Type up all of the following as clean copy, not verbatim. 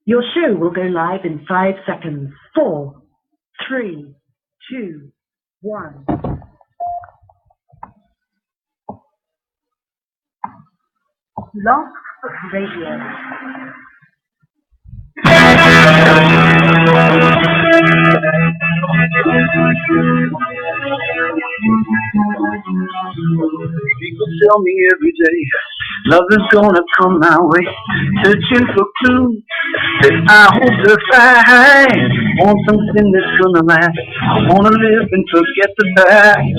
Your show will go live in 5 seconds. 4, 3, 2, 1. Love Radio. People tell me every day, love is gonna come my way, searching for clues that I hope to find. Want something that's gonna last. I wanna live and forget the past.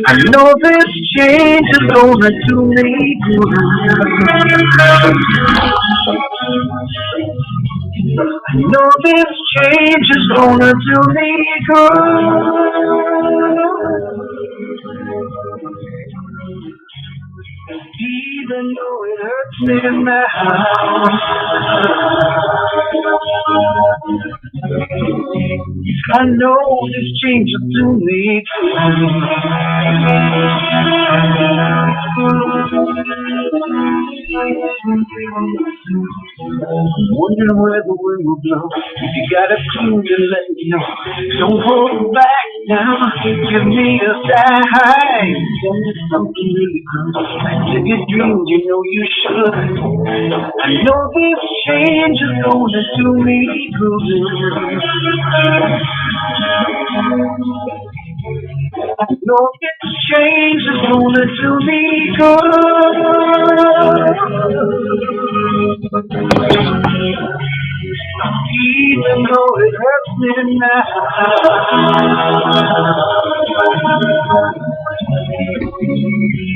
I know this change is gonna do me good. I know this change is gonna do me good. Even though it hurts me now, I know this change will do me wondering where the wind will blow. If you got a clue, then let me know. Don't hold back now. Give me a sign. Tell me something really good. Live your dreams, you know you should. I know this change is gonna do me good. I know this change is gonna do me good. Even though it hurts me now,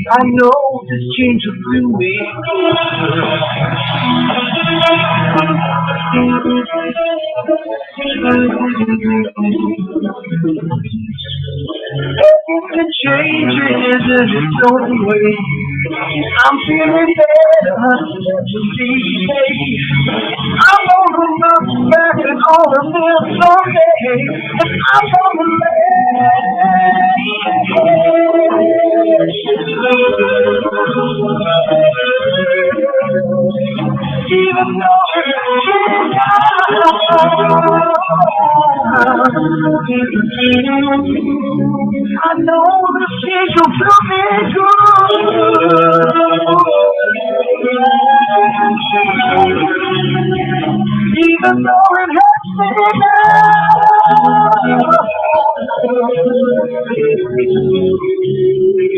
I know this change will do me Everything changes in its own way. I'm feeling better these days. I'm gonna look back and all of this someday. I'm gonna even though I know the change will do me good. Even though it hurts me now,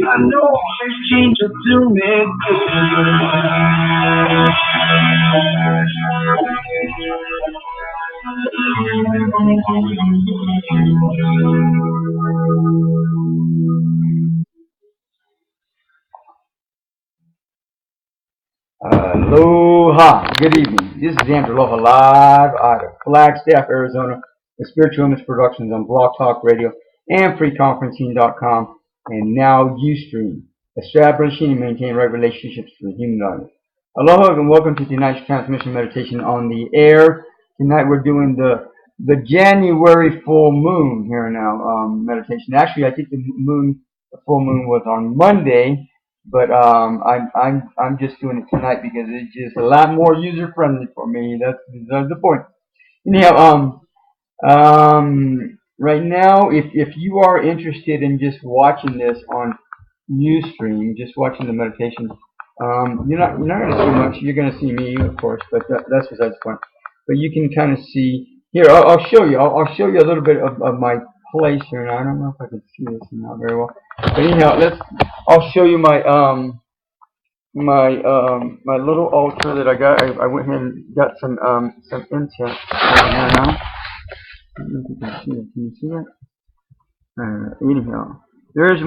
I know this change will do me Aloha. Good evening. This is Andrew Aloha live out of Flagstaff, Arizona, with Spiritual Image Productions on Blog Talk Radio and freeconferencing.com, and now Ustream, establishing and maintaining right relationships with human audience. Aloha and welcome to tonight's transmission meditation on the air. Tonight we're doing the January full moon here now meditation. Actually, I think the full moon was on Monday. But I'm just doing it tonight because it's just a lot more user friendly for me. That's the point. Anyhow, right now, if you are interested in just watching this on Ustream, just watching the meditation, you're not going to see much. You're going to see me, of course, but that's besides the point. But you can kind of see here. I'll show you. I'll show you a little bit of my place here. Now I don't know if I can see this now very well. But anyhow, I'll show you my my little altar that I got. I went ahead and got some incense here now. I don't know if you can see it. Can you see it? Anyhow, there's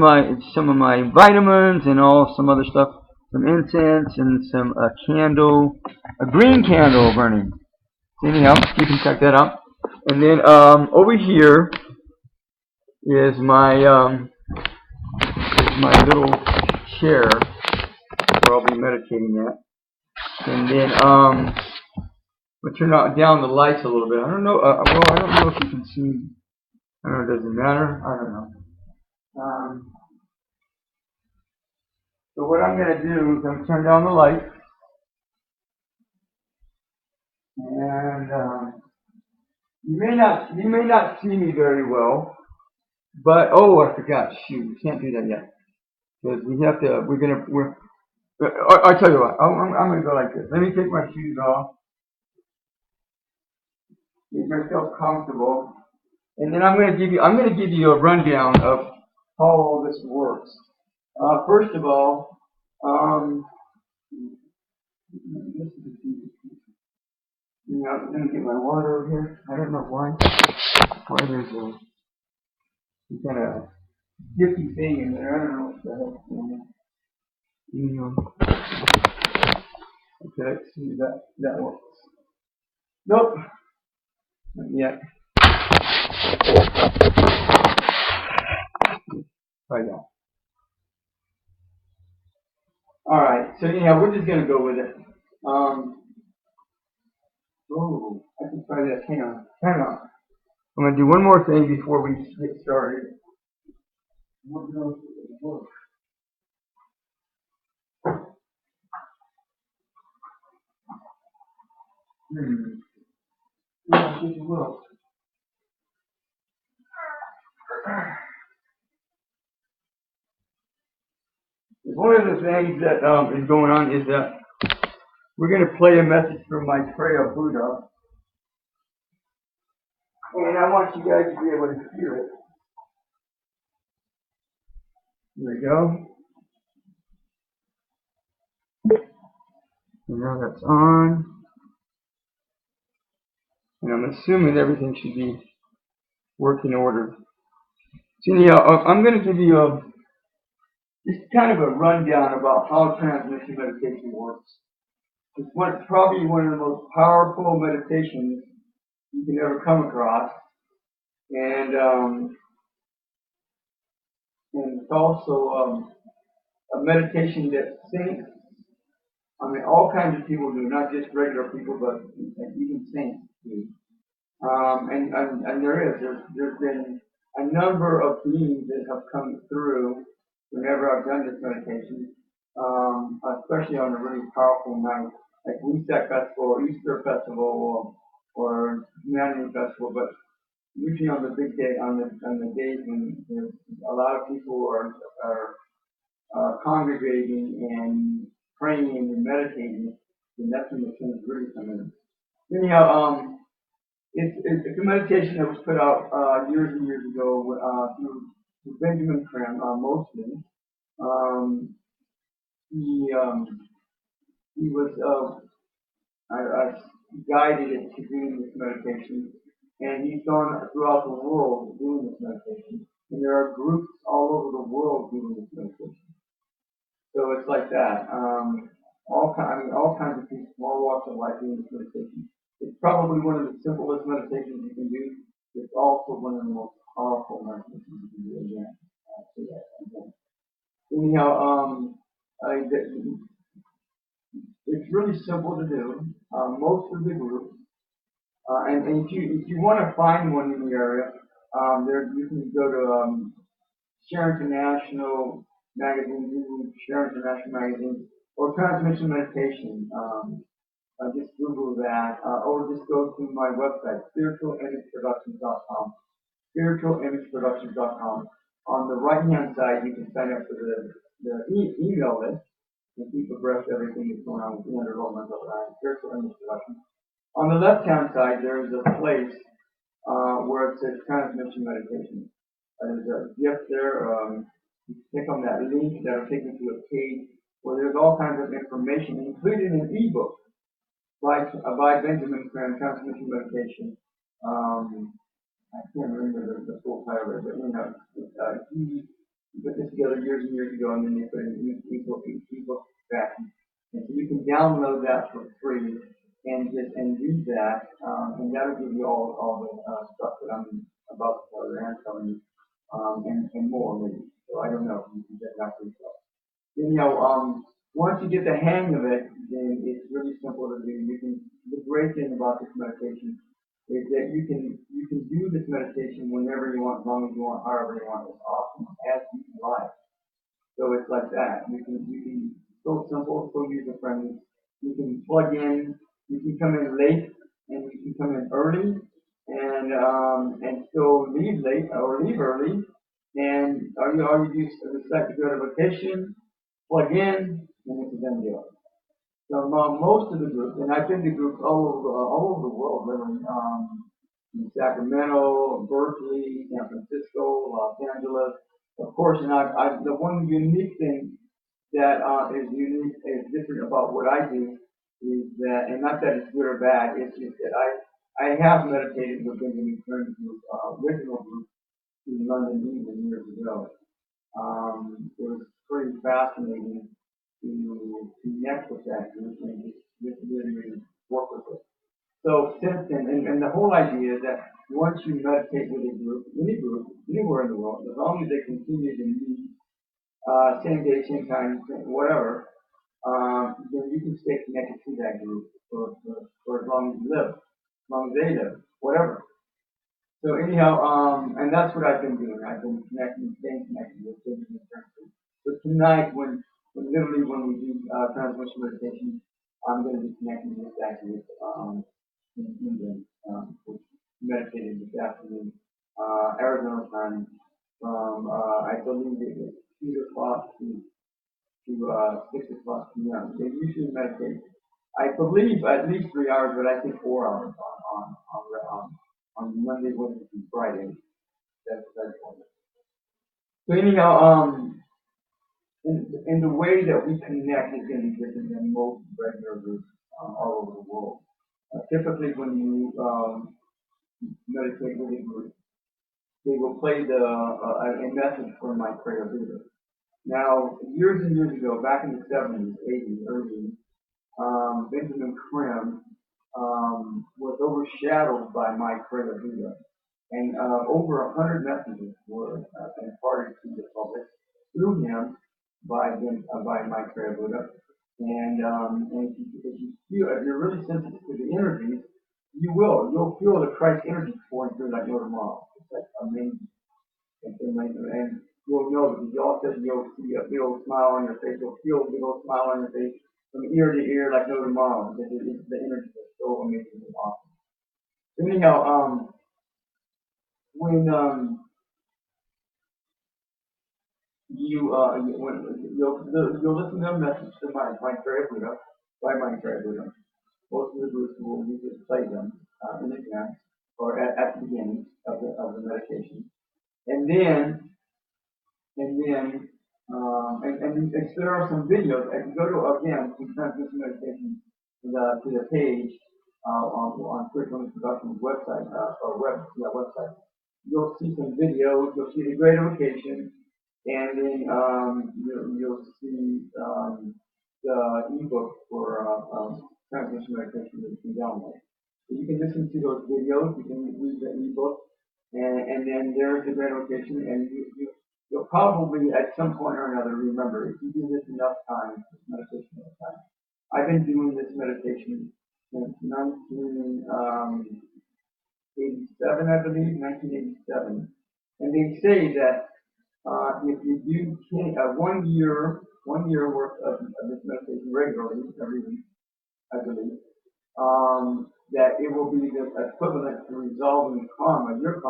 some of my vitamins and some other stuff. Some incense and some a green candle burning. Anyhow, you can check that out. And then over here is my little chair where I'll be meditating at. And then we'll turn down the lights a little bit. I don't know. Well, I don't know if you can see. I don't know. Does it matter? I don't know. So what I'm going to do is I'm going to turn down the light. And you may not see me very well, but oh, I forgot. Shoot, we can't do that yet because we have to. I'll tell you what. I'm gonna go like this. Let me take my shoes off, get myself comfortable, and then I'm gonna give you a rundown of how all this works. First of all, I'm gonna get my water over here. I don't know why. Why there's a kind of sticky thing in there. I don't know what the heck's going on. Okay, let's see if that works. Nope, not yet. Try that. All right. So anyhow, we're just gonna go with it. Oh, I can try this. Hang on. Hang on. I'm gonna do one more thing before we get started. What knows if it works? Yeah, I think it will. One of the things that is going on is that we're going to play a message from Maitreya Buddha, and I want you guys to be able to hear it. There we go. And now that's on. And I'm assuming everything should be working order. So anyhow, I'm going to give you just kind of a rundown about how transmission meditation works. It's probably one of the most powerful meditations you can ever come across, and it's also a meditation that saints, all kinds of people do, not just regular people, but even saints do. And there's been a number of beings that have come through whenever I've done this meditation, especially on a really powerful night, like Wesak Festival, or Easter Festival, or Humanity Festival, but usually on the big day, on the days when there's a lot of people are congregating and praying and meditating, and that's when the things really come in. Anyhow, it's a meditation that was put out years and years ago through Benjamin Crème, mostly. He was guided into doing this meditation, and he's gone throughout the world doing this meditation. And there are groups all over the world doing this meditation. So it's like that. All kinds of people, small walks of life doing this meditation. It's probably one of the simplest meditations you can do. It's also one of the most powerful meditations you can do. Again, say that again. Anyhow, it's really simple to do. Most of the groups, and if you want to find one in the area, you can go to Share International magazine, Google Share International magazine, or Transmission Meditation. Just Google that, or just go to my website, spiritualimageproductions.com. Spiritualimageproductions.com. On the right-hand side, you can sign up for the email list and keep abreast of everything that's going on with Andrew Aloha mental health, Spiritual Image Productions. On the left-hand side, there is a place where it says Transmission Meditation. There's a gift there. You click on that link, that'll take you to a page where there's all kinds of information, including an ebook by Benjamin Crème, Transmission Meditation. I can't remember the full title of it, but he put this together years and years ago, and then they put an ebook back. And so you can download that for free and read that, and that'll give you all the stuff that I'm about to tell you and telling you, and more maybe. So I don't know. You can check it out for yourself. Anyhow, once you get the hang of it, then it's really simple to do. The great thing about this meditation is that you can do this meditation whenever you want, as long as you want, however you want. It's awesome, as you like. So it's like that. You can so simple, so user friendly. You can plug in. You can come in late and you can come in early and still leave late or leave early. And all you do is decide to go to vacation, plug in, and it's a done deal. So most of the groups, and I've been to groups all over the world, living in Sacramento, Berkeley, San Francisco, Los Angeles, of course. And the one unique thing that is unique, is different about what I do is that, and not that it's good or bad, it's just that I have meditated with Benjamin Crème group, original group in London, England years ago. It was pretty fascinating to connect with that group and just really work with it. So since then, and the whole idea is that once you meditate with a group, anywhere in the world, as long as they continue to meet, same day, same time, whatever, then you can stay connected to that group for as long as you live, as long as they live, whatever. So anyhow, and that's what I've been doing. I've been staying connected with different friends. But tonight, when we do transmission meditation, I'm going to be connecting with actually in England, which meditated this afternoon, Arizona time, from I believe it was 2 o'clock to 6 o'clock p.m. They usually meditate, I believe, at least 3 hours, but I think 4 hours on Monday, Wednesday, and Friday. That's one. So anyhow, in the way that we connect is going to be different than most regular groups all over the world. Typically, when you meditate with a group, they will play a message from Maitreya Buddha. Now, years and years ago, back in the 70s, 80s, early, Benjamin Crème was overshadowed by Maitreya Buddha, and over 100 messages were imparted to the public through him by Maitreya Buddha. And if you feel, if you're really sensitive to the energies, you'll feel the Christ energy pouring through like no tomorrow. It's like amazing. And you'll know that you'll see a big old smile on your face. You'll feel a big old smile on your face from ear to ear like no tomorrow. Because the energy is so amazing and awesome. So anyhow, when you'll listen to a message to Maitreya Buddha, by Maitreya Buddha. Most of the groups will usually play them in advance or at the beginning of the meditation, and there are some videos. If you go to again to transmission meditation to the page on Curriculum Production's website website, you'll see some videos. You'll see the Great Vocation, and then you'll see the ebook for transmission meditation that you can download. So you can listen to those videos. You can read the ebook, and then there's the Great Vocation, and you'll probably at some point or another remember if you do this enough times, this meditation enough time. I've been doing this meditation since 1987, I believe, 1987. And they say that if you do 1 year worth of this meditation regularly, every week, I believe, that it will be the equivalent to resolving karma, your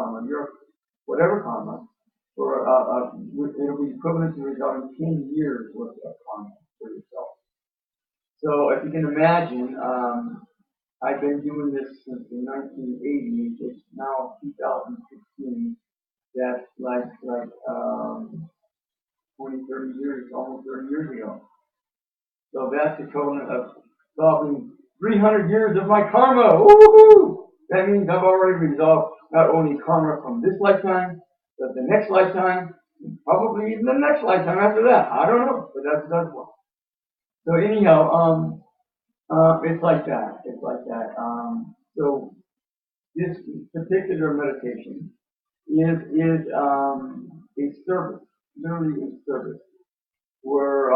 whatever karma, for it'll be equivalent to resolving 10 years worth of karma for yourself. So if you can imagine, I've been doing this since the 1980s. It's now 2016. That's like 20, 30 years, almost 30 years ago. So that's the equivalent of solving 300 years of my karma. Woohoo! That means I've already resolved not only karma from this lifetime, but the next lifetime, and probably even the next lifetime after that. I don't know, but that's one. So anyhow, it's like that. It's like that. So this particular meditation is a service, literally a service, where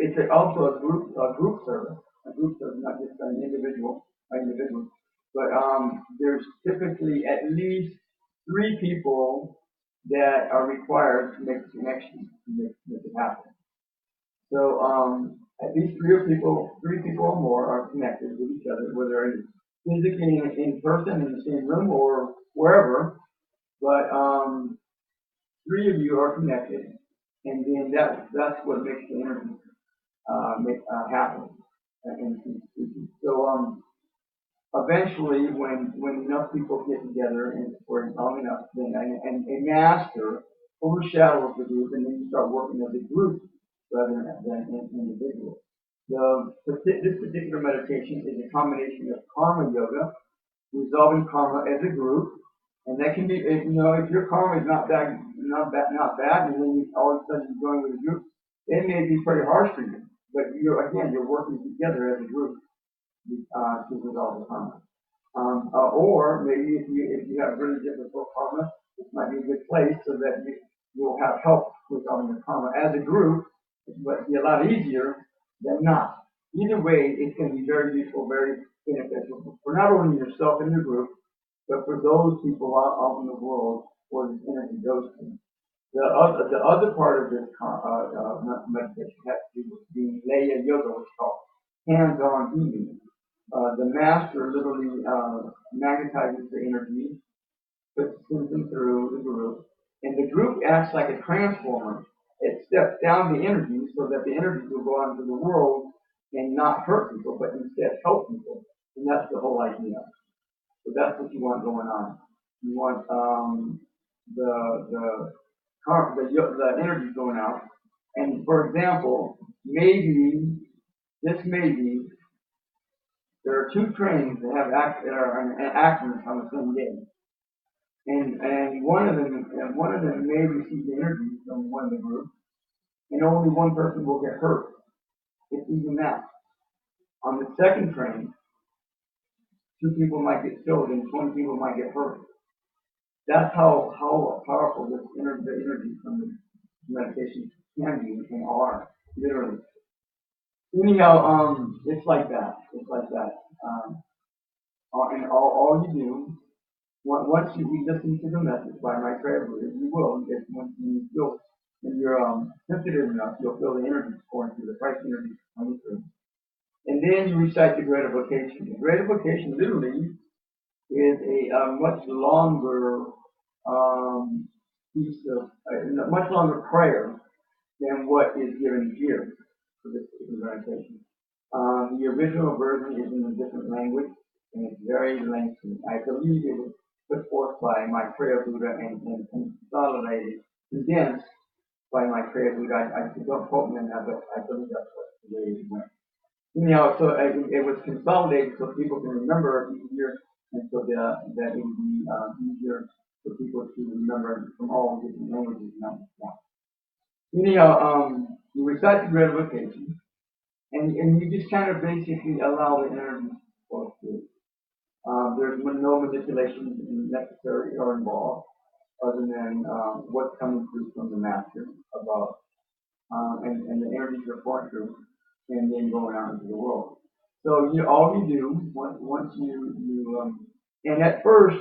it's also a group service, not just an individual by individual, but there's typically at least 3 people that are required to make the connection, to make it happen. So at least three people or more are connected with each other, whether it's physically in person in the same room or wherever. But three of you are connected, and then that's what makes the energy happen. So eventually, when enough people get together and for long enough, then and a master overshadows the group, and then you start working as a group rather than an individual. This particular meditation is a combination of karma yoga, resolving karma as a group, and that can be, if your karma is not bad, and then all of a sudden you join with a group, it may be pretty harsh for you. But you're working together as a group to resolve the karma. Or maybe if you have really difficult karma, this might be a good place so that you'll have help resolving your karma as a group. But be a lot easier than not. Either way, it can be very useful, very beneficial for not only yourself and your group, but for those people out in the world where this energy goes to. The other part of this meditation has to do with the Leya Yoga, which is called hands-on healing. The master literally magnetizes the energy, puts them through the group, and the group acts like a transformer. It steps down the energy so that the energy will go out into the world and not hurt people, but instead help people. And that's the whole idea. So that's what you want going on. You want the energy going out. And for example, maybe there are two trains that have accidents on the same day. And one of them may receive energy from one of the groups, and only one person will get hurt. It's even that. On the second train, 2 people might get killed and 20 people might get hurt. That's how powerful the energy from the meditation can be and are, literally. Anyhow, it's like that. It's like that. And all you do, once you listen to the message by Maitreya Buddha, you will, when you're sensitive enough, you'll feel the energy pouring through, the Christ energy coming through. And then you recite the great vocation. The great vocation literally is a much longer much longer prayer than what is given here for this meditation. The original version is in a different language, and it's very lengthy. I believe it was put forth by Maitreya Buddha and consolidated, condensed by Maitreya Buddha. I don't quote me on that, but I believe that's the way it went. So it was consolidated so people can remember easier, and so that it would be easier for people to remember from all different languages. You recite the great vocation, and you just kind of basically allow the energy to flow through. There's no manipulation necessary or involved, other than what's coming through from the master above, and the energies are flowing through, and then going out into the world. So all you do once you and at first,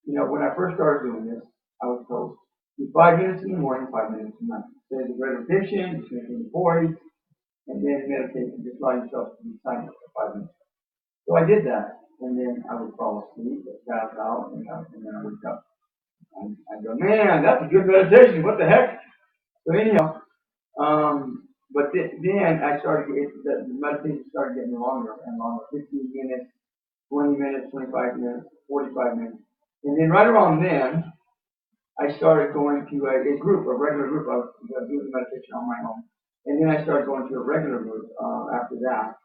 when I first started doing this, I was told, do 5 minutes in the morning, 5 minutes at night. Say the great repetition, just making the voice, and then meditate and just allow yourself to be silent for 5 minutes. So I did that, and then I would fall asleep, pass out, and then I would wake up. I go, man, that's a good meditation. What the heck? So anyhow, but then I started the meditation started getting longer and longer, 15 minutes, 20 minutes, 25 minutes, 45 minutes. And then right around then, I started going to a regular group. I was doing the meditation on my own. And then I started going to a regular group after that.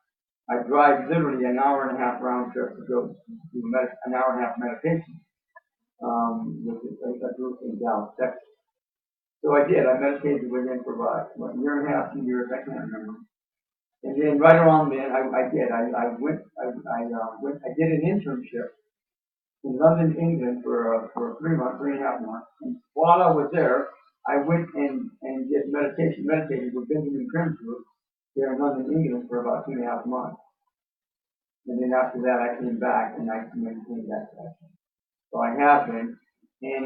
I drive literally an hour and a half round trip to go do an hour and a half meditation with a group in Dallas, Texas. So I did. I meditated with them for about a year and a half, 2 years. I can't remember. And then right around then, I did. I did an internship in London, England for 3 months, 3.5 months. And while I was there, I went and did meditated with Benjamin Crème group here in London, England for about 2.5 months. And then after that, I came back and I maintained that session. So I have been, and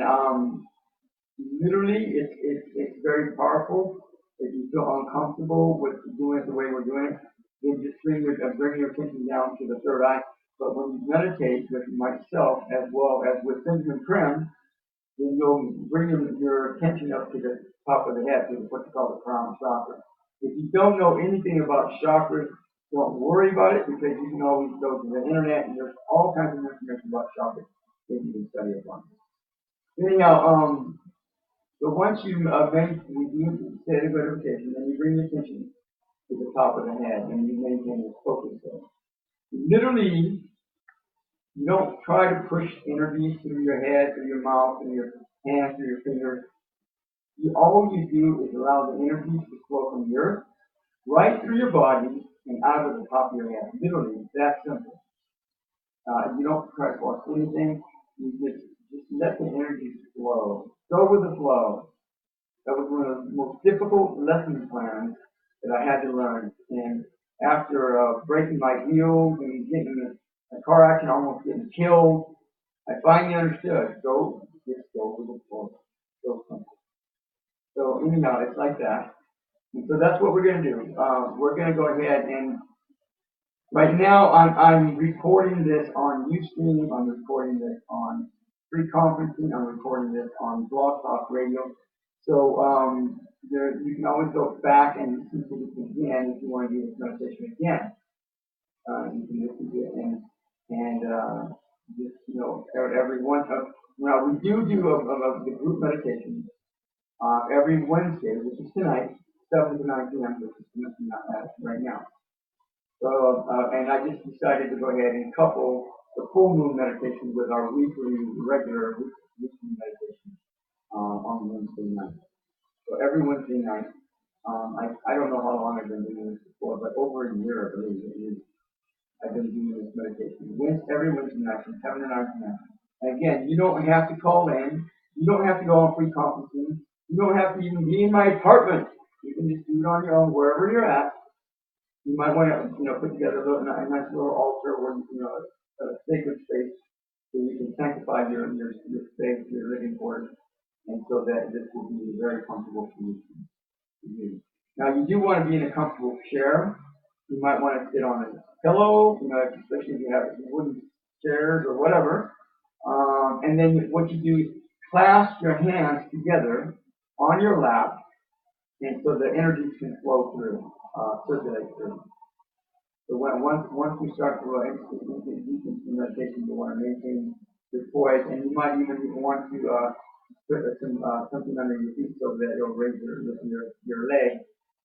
literally, it's very powerful. If you feel uncomfortable with doing it the way we're doing it, then just bring your attention down to the third eye. But when you meditate with myself as well as with Benjamin Crème, then you'll bring your attention up to the top of the head, to what you call the crown chakra. If you don't know anything about chakras, don't worry about it, because you can always go to the internet and there's all kinds of information about chakras that you can study upon. Anyhow, so once you you set a good meditation, then you bring your attention to the top of the head and you maintain this focus there. Literally, you don't try to push energies through your head, through your mouth, through your hands, through your fingers. All you do is allow the energies to flow from the earth right through your body and out of the top of your head. Literally, it's that simple. You don't try to force anything. You just let the energies flow. Go with the flow. That was one of the most difficult lesson plans that I had to learn. And after breaking my heels and getting in a car accident, almost getting killed, I finally understood. Just go with the flow. So simple. So anyhow, it's like that. And so that's what we're going to do. We're going to go ahead and right now I'm recording this on Ustream. I'm recording this on free conferencing. I'm recording this on Blog Talk Radio. So you can always go back and listen to this again if you want to do this meditation again. You can listen to it and just every one of now we do the group meditation every Wednesday, which is tonight, 7 to 9 p.m. which is not right now. So and I just decided to go ahead and couple the full moon meditation with our regular weekly meditation on Wednesday night. So every Wednesday night, I don't know how long I've been doing this before, but over a year, I believe it is. I've been doing this meditation every Wednesday night from 7 to 9 p.m. And again, you don't have to call in. You don't have to go on free conferencing. You don't have to even be in my apartment. You can just do it on your own wherever you're at. You might want to put together a nice little altar where a sacred space so you can sanctify your space, your living quarters, and so that this will be very comfortable for you. Now, you do want to be in a comfortable chair. You might want to sit on a pillow, especially if you have wooden chairs or whatever. And then what you do is clasp your hands together on your lap, and so the energies can flow through, circulate through. So once we start to deep into meditation, you want to maintain your poise, and you might even want to put something under your feet so that it'll raise your leg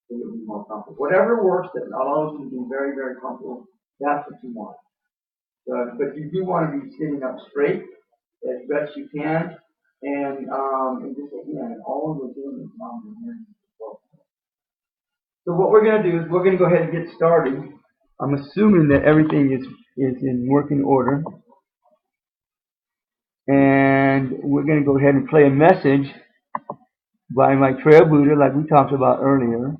so you'll be more comfortable. Whatever works that allows you to be very, very comfortable, that's what you want. But you do want to be sitting up straight as best you can, and just again, all we're doing is non-linear. So what we're going to do is we're going to go ahead and get started. I'm assuming that everything is in working order. And we're going to go ahead and play a message by Maitreya Buddha like we talked about earlier.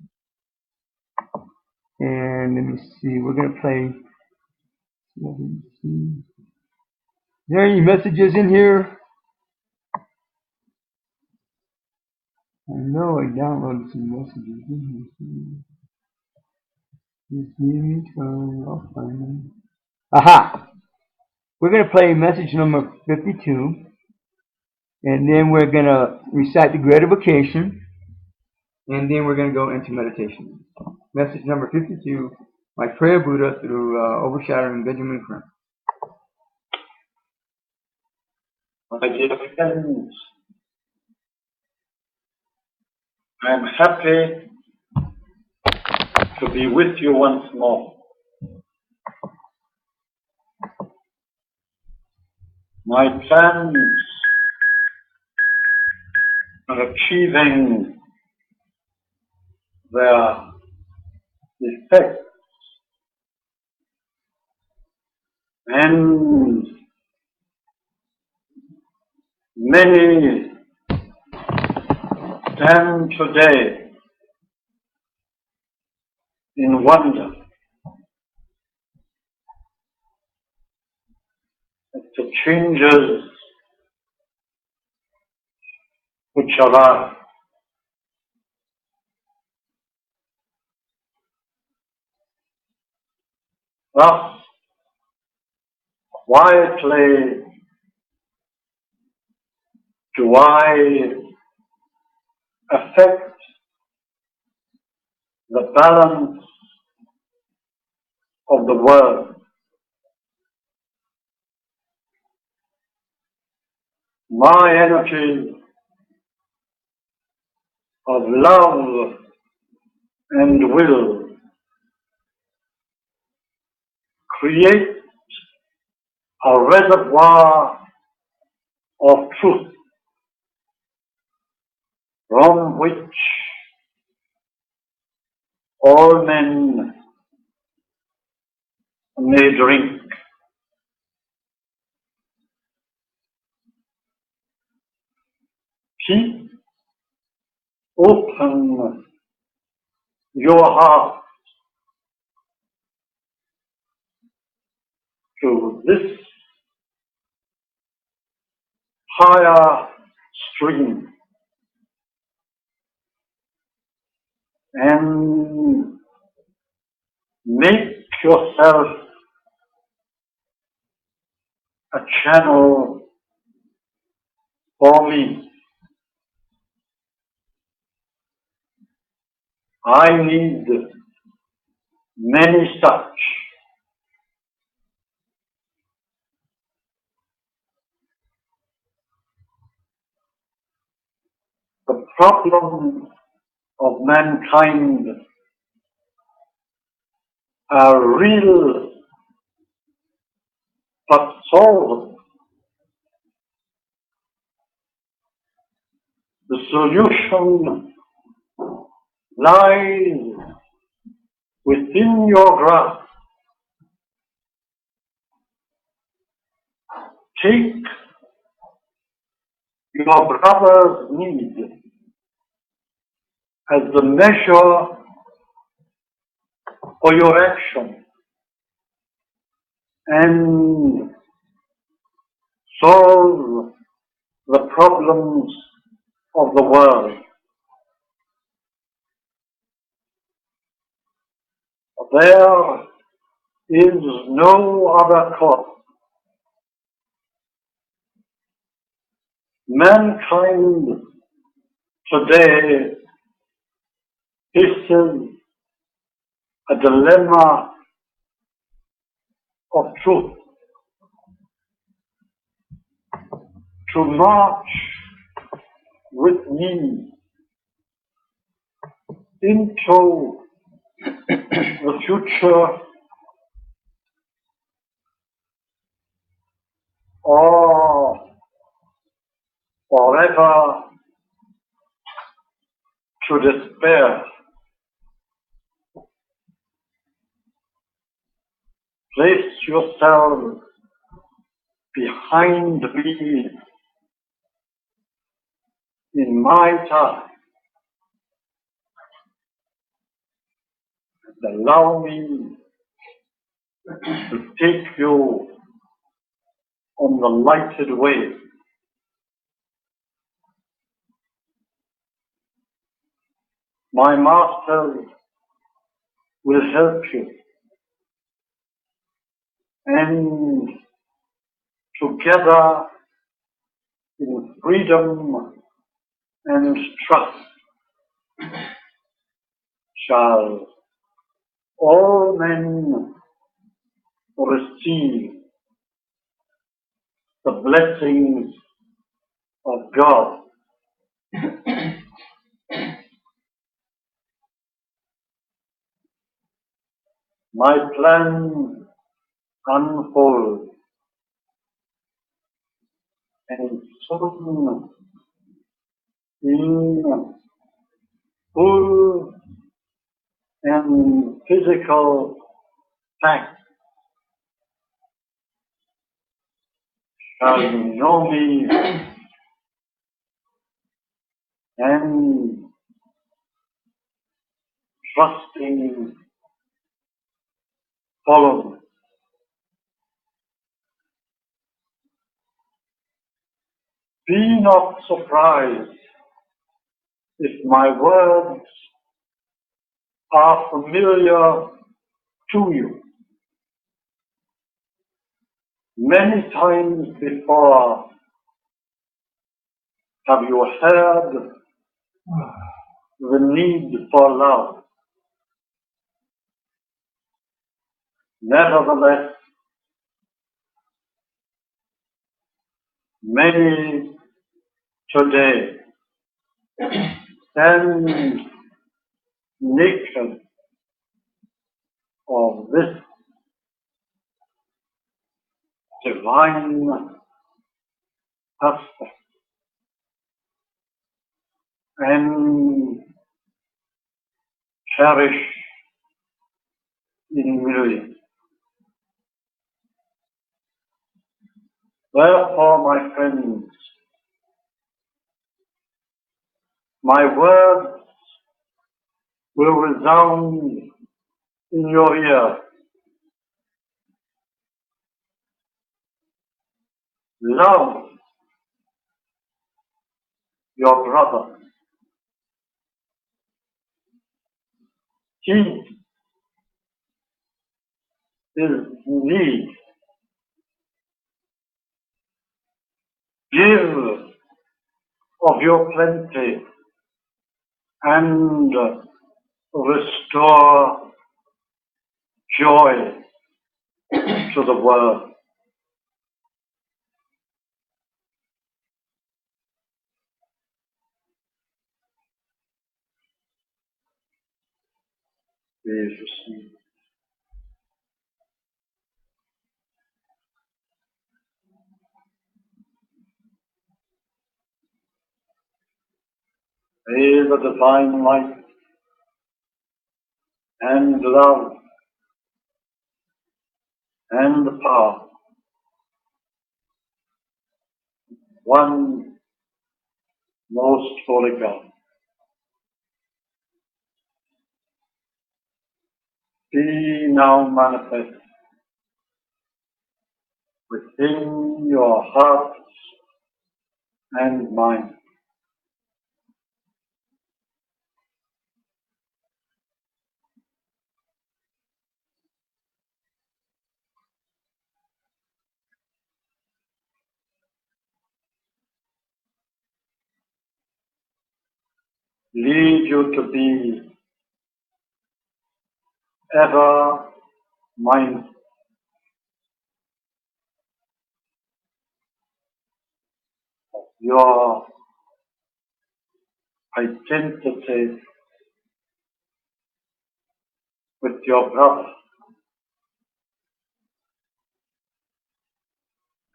And let me see, we're going to play. Is there any messages in here? I know I downloaded some messages in here. Just give me time, I'll find them. Aha! We're going to play message number 52, and then we're going to recite the gratification, and then we're going to go into meditation. Message number 52, Maitreya Buddha through overshadowing Benjamin Crème. My dear friends, I'm happy to be with you once more. My plans are achieving their effects, and many stand today in wonder at the changes which are Thus, quietly do I affect the balance of the world. My energy of love and will create a reservoir of truth from which all men may drink. Keep open your heart to this higher stream and make yourself a channel for me. I need many such. The problems of mankind are real but solvable. The solution lies within your grasp. Take your brother's need as the measure for your action and solve the problems of the world. There is no other course. Mankind today faces a dilemma of truth. To march with me into the future or forever to despair. Place yourself behind me in my time and allow me to take you on the lighted way. My master will help you, and together in freedom and trust shall all men receive the blessings of God. My plan unfolds, and soon in full and physical fact shall you know me and trusting follow me. Be not surprised if my words are familiar to you. Many times before have you heard the need for love. Nevertheless, many today stand naked of this divine aspect and cherish in millions. Therefore, my friends, my words will resound in your ear. Love your brother. He is in need. Give of your plenty and restore joy to the world. Please receive. May the divine light and love and power, one most holy God, be now manifest within your hearts and mind. Lead you to be ever mindful of your identity with your brother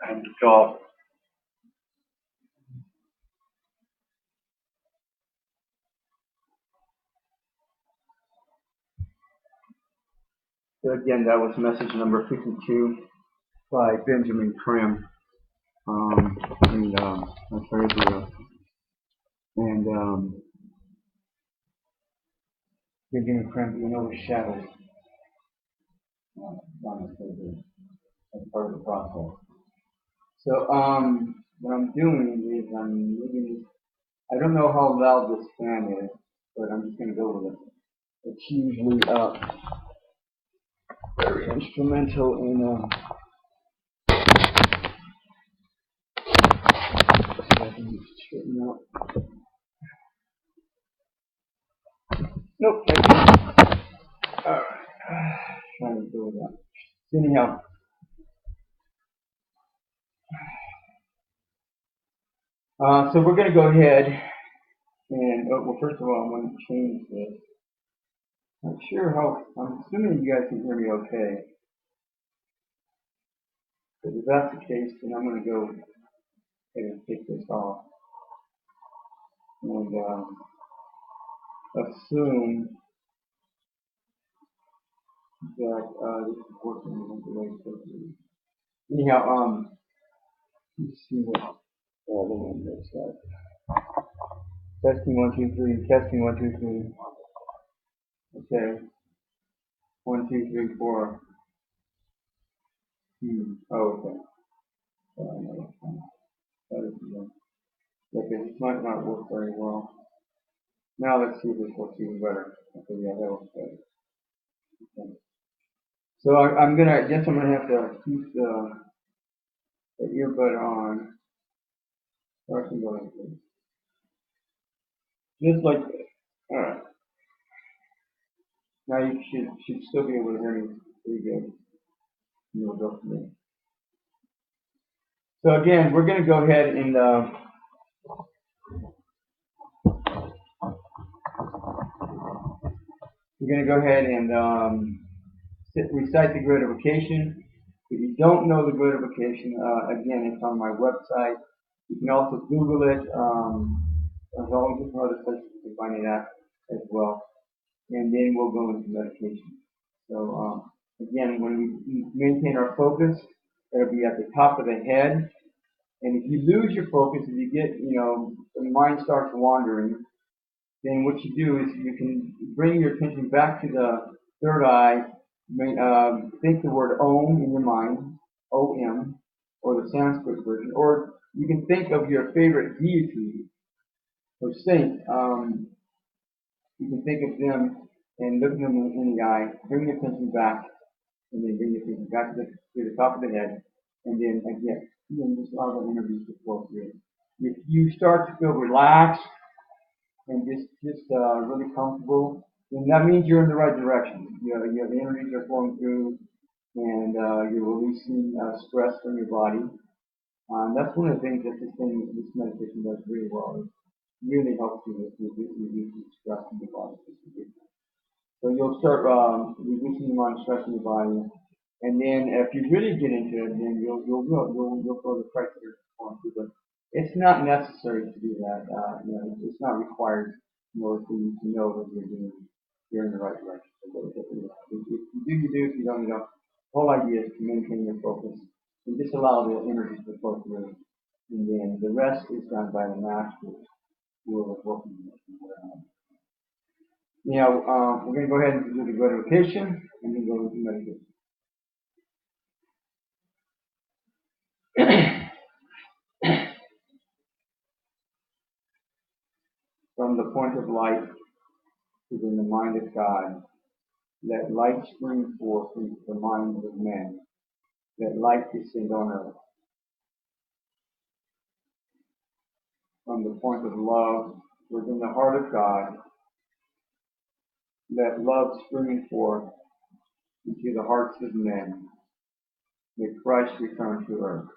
and God. So again, that was message number 52 by Benjamin Crème, and Maitreya Buddha. And Benjamin Crème being overshadowed. That's part of the process. So what I'm doing is I'm moving. I don't know how loud this fan is, but I'm just going to go with it. It's usually very instrumental in so I can straighten out. Nope, I can't. Alright. Trying to do that. Anyhow. So we're going to go ahead and, well, first of all, I'm going to change this. Not sure how, I'm assuming you guys can hear me okay. But if that's the case, then I'm going to go ahead and take this off. And assume that this is working the way it's supposed to be. Anyhow, let's see what all the one looks like. Testing 1 2 3. Testing 1 2 3. Okay. 1 2 3 4. Oh, okay. That is good. Okay, this might not work very well. Now let's see if this works even better. Okay, yeah, that works better. Okay. So I guess I'm gonna have to keep the the earbud on. Start to go like this. Just like this. Alright. Now you should still be able to hear me pretty good. You'll go from there. So again, we're going to go ahead and recite the gratification. If you don't know the gratification, again, it's on my website. You can also Google it. There's all different other places you can find it at as well. And then we'll go into meditation. So again, when we maintain our focus, it'll be at the top of the head. And if you lose your focus, if you get, the mind starts wandering, then what you do is you can bring your attention back to the third eye. Think the word Om in your mind, O-M, or the Sanskrit version, or you can think of your favorite deity or saint. You can think of them and look them in the eye, bring your attention back, and then bring your attention back to the top of the head, and then again, just allow the energy to flow through. If you start to feel relaxed and just really comfortable, then that means you're in the right direction. The energies are flowing through, and you're releasing stress from your body. That's one of the things that this meditation does really well. It really helps you with reducing stress in your body. So you'll start reducing the amount of stress in your body, and then if you really get into it, then you'll feel the pressure on you. But it's not necessary to do that. It's not required in order for you to know that you're in the right direction. So if you do, you do. If you don't, you don't. The whole idea is to maintain your focus and just allow the energy to flow through, and then the rest is done by the masters who are working with you. We're going to go ahead and do the gratification and then go into meditation. From the point of light within the mind of God, let light spring forth into the minds of men. Let light descend on earth. From the point of love within the heart of God, let love spring forth into the hearts of men. May Christ return to earth.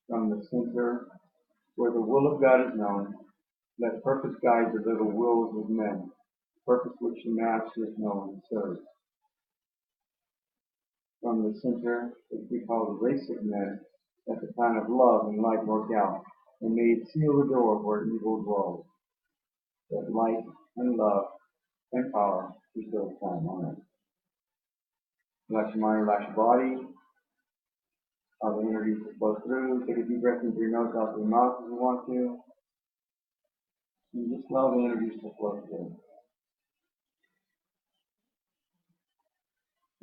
From the center where the will of God is known, let purpose guide the little wills of men, purpose which the Master is known and serves. From the center, which we call the race of men, let the plan of love and light work out, and may it seal the door where evil dwells. Let light and love and power be still time on earth. Relax your mind, relax your body. Allow the energy to flow through. Take a deep breath into your nose, out through your mouth if you want to. And just allow the energy to flow through.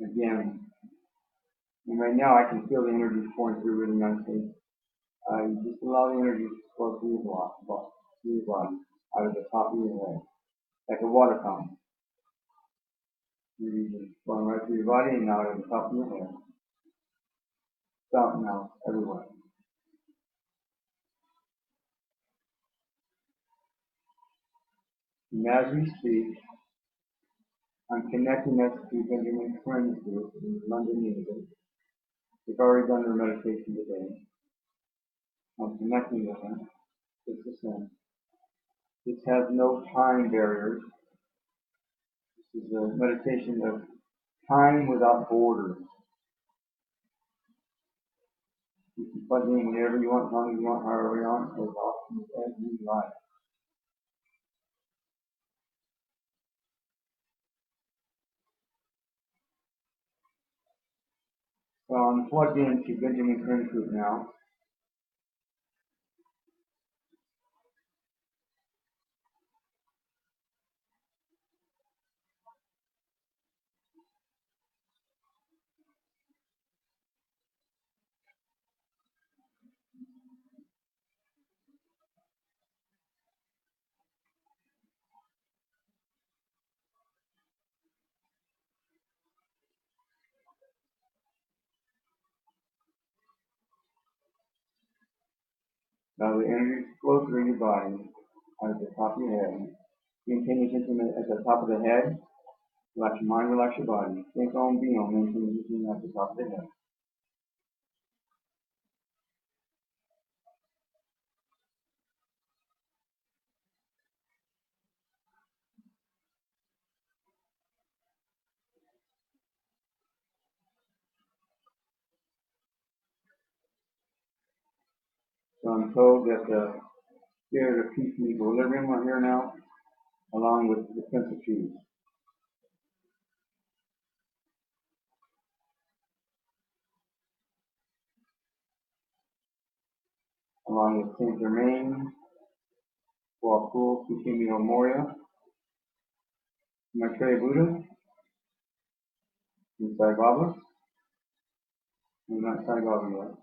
Again, and right now I can feel the energy pouring through really nicely. You just allow the energy to flow through your body, out of the top of your head, like a water fountain. Energy just flowing right through your body and out of the top of your head. Fountain out everywhere. And as we speak, I'm connecting us to Benjamin Crème's group in London, England. They've already done their meditation today. I'm connecting with them. It's the same. This has no time barriers. This is a meditation of time without borders. You can plug in whenever you want, as long as you want, however you want, as often as you like. So I'm plugged into Benjamin Crème group now. Allow the energy to flow through your body out of the top of your head. Maintain your attention at the top of the head. Relax your mind, relax your body. Think on, be on, maintain your attention at the top of the head. So I'm told that the spirit of peace and equilibrium are here now, along with the Prince of Peace. Along with Saint Germain, Waku, Kushimi Moria, Maitreya Buddha, and Sai Baba. I'm not Sai Baba yet.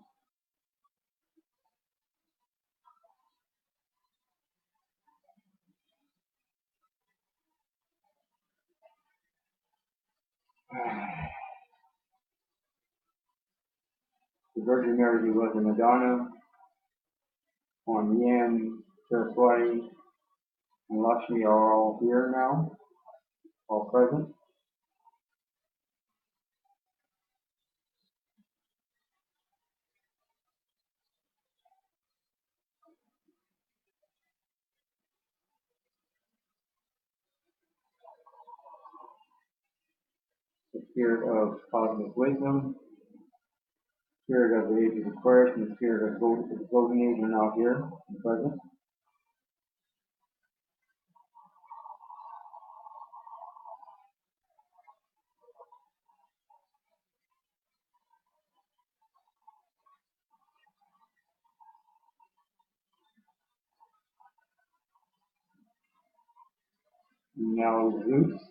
The Virgin Mary who was a Madonna, on Yan, Saraswati, and Lakshmi are all here now, all present. The spirit of cosmic wisdom, spirit of the age of Aquarius, and the spirit of the golden age are now here and present. And now Zeus.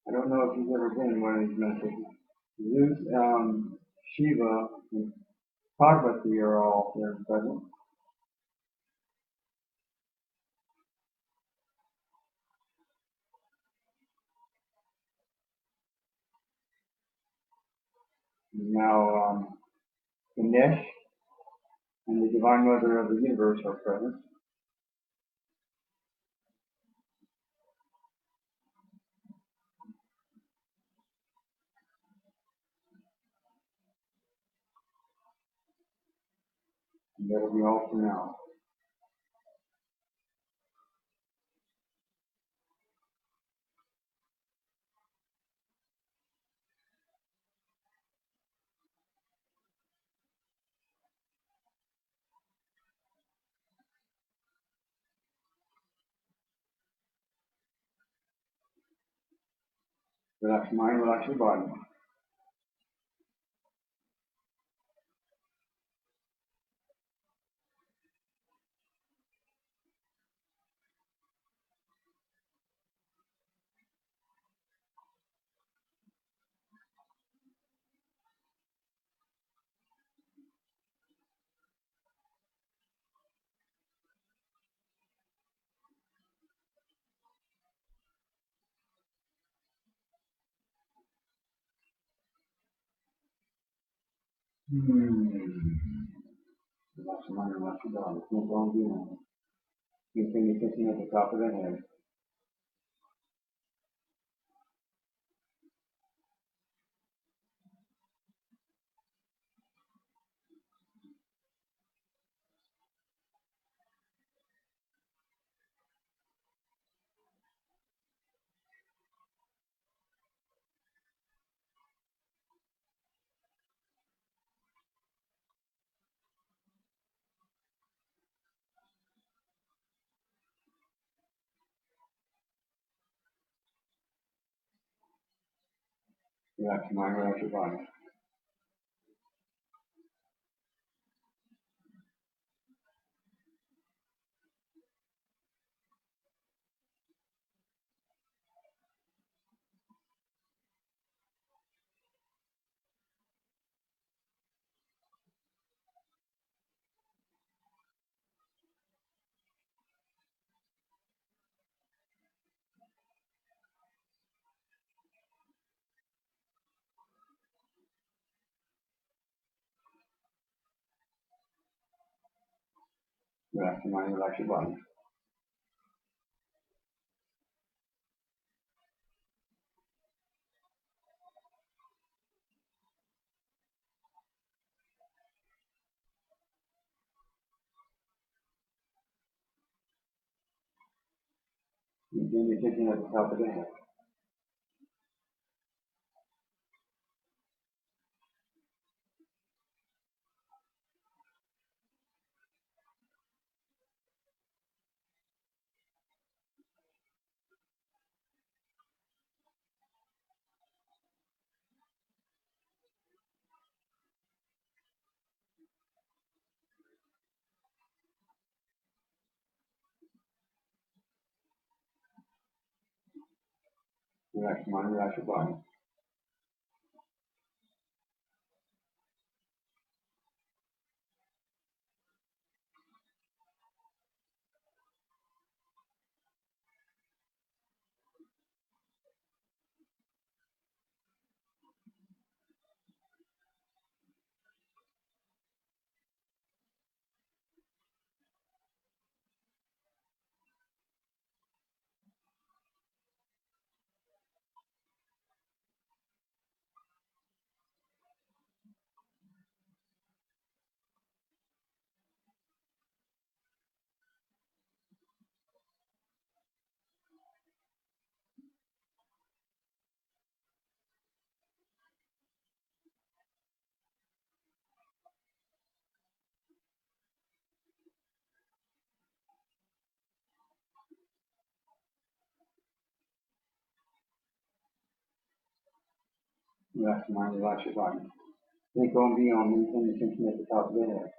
I don't know if you've ever been in one of these meditations. Zeus, Shiva, and Parvati are all here and present. And now Ganesh and the Divine Mother of the Universe are present. And that'll be all for now. Relax your mind, relax your body. Relax your mind, relax your body. Think on, be on. Maintain your attention at the top of the head. Relax your mind, relax your body. Relax your mind, relax your body. Begin your attention at the top of the head. Relax your mind, relax your body. Relax your mind, relax your body. Then go and beyond, maintain your attention at the top of the head.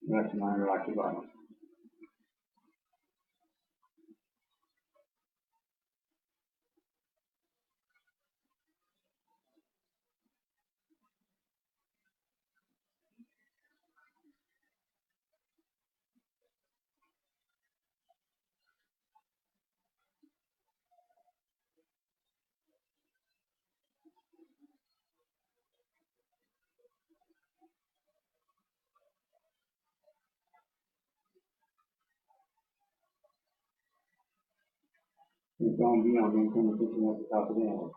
Relax your mind, relax your body. Then go and beyond, maintain your attention at the top of the head.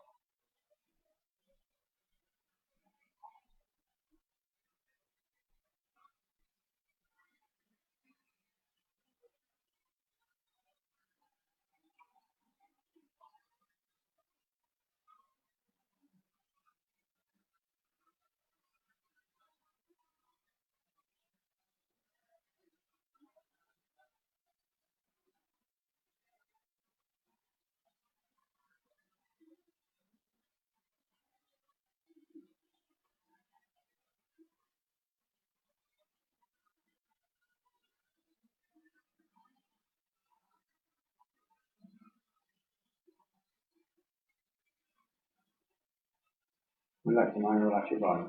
Relax your mind, relax your body.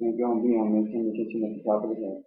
Then go and beyond, maintain your attention at the top of the head.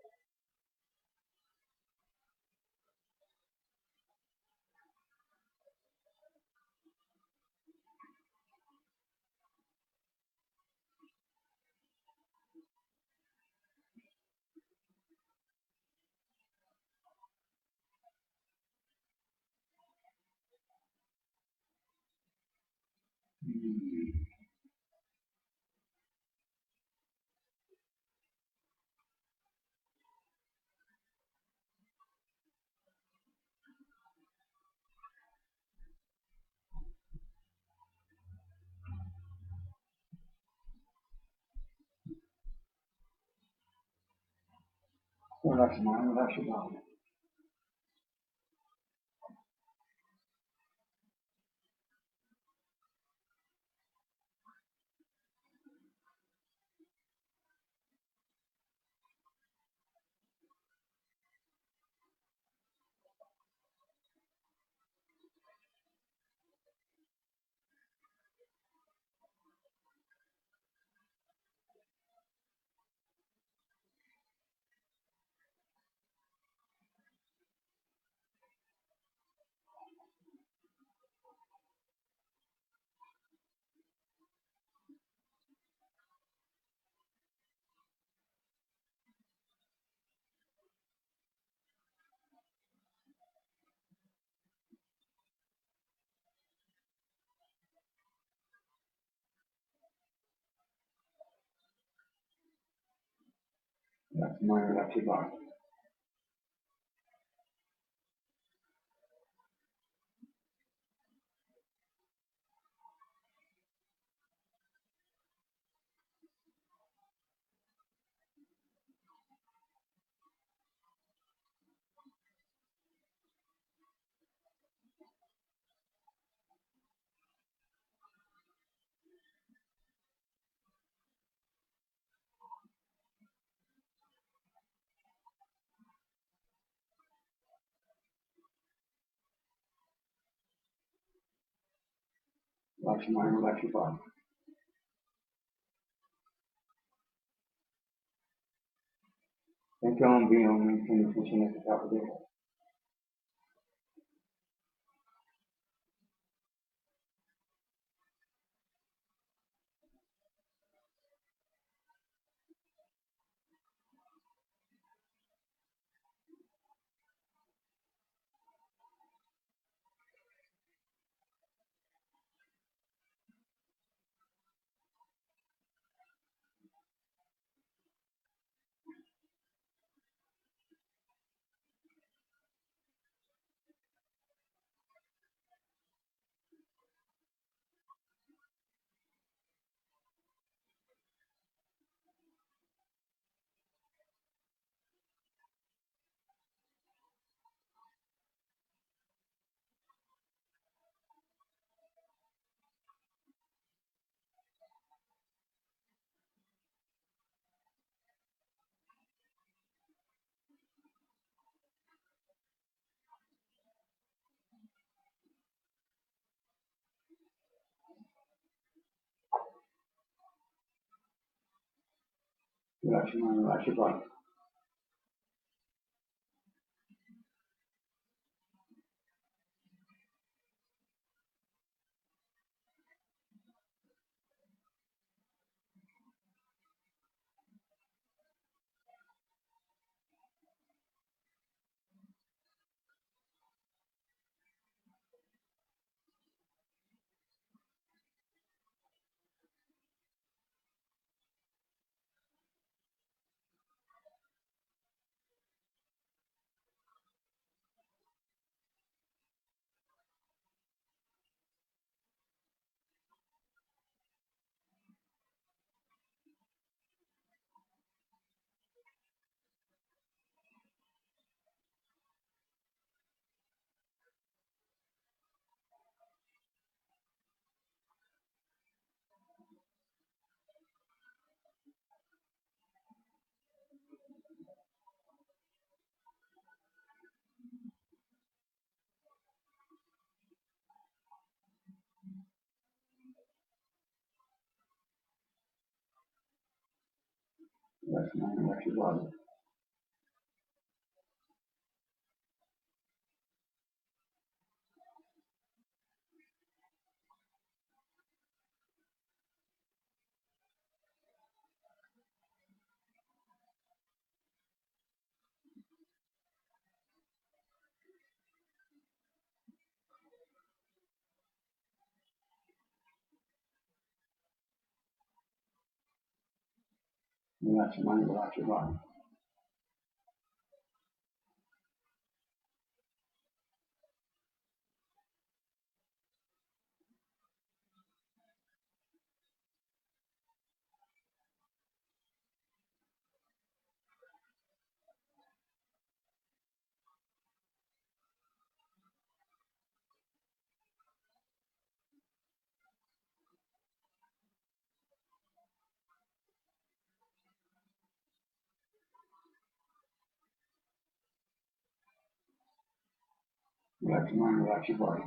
Relax your mind, relax your body. Relax your mind, relax your body. Relax your mind, relax your body. Think on being on maintaining tension at the top of the head. Relax your mind, relax your body. Relax your mind, relax your body. Relax your mind, relax your body. Relax your mind, relax your body.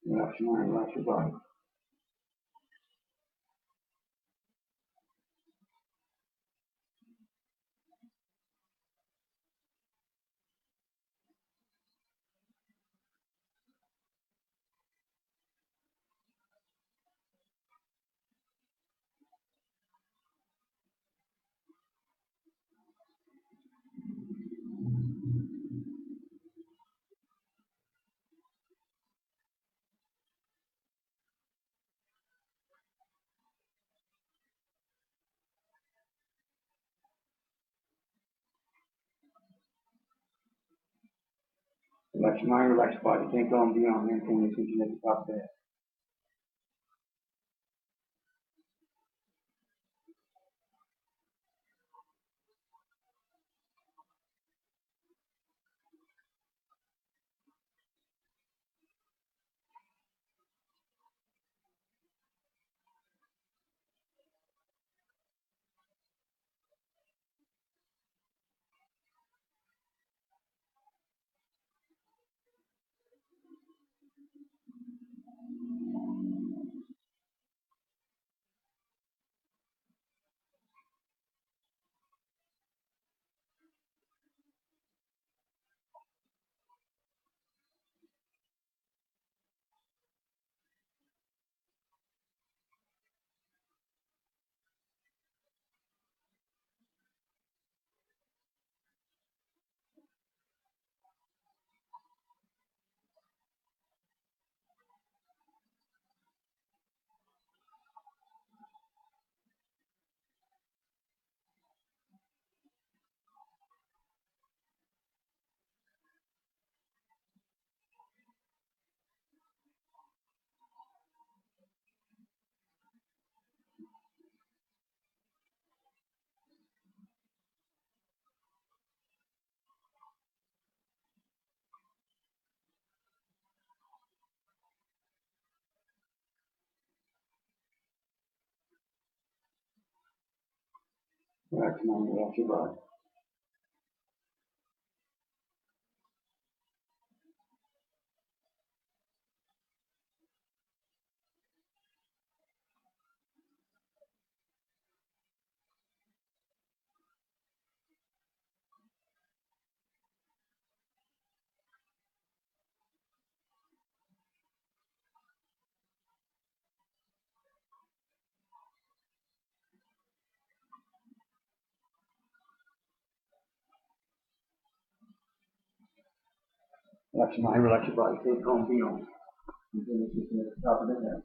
Relax your mind, relax your body. Relax your mind, relax your body. Think on beyond anything that's thinking at the top of the head. Relax your mind, relax your body. Relax your mind, relax your body. Think on beyond anything that's thinking at the top of the head.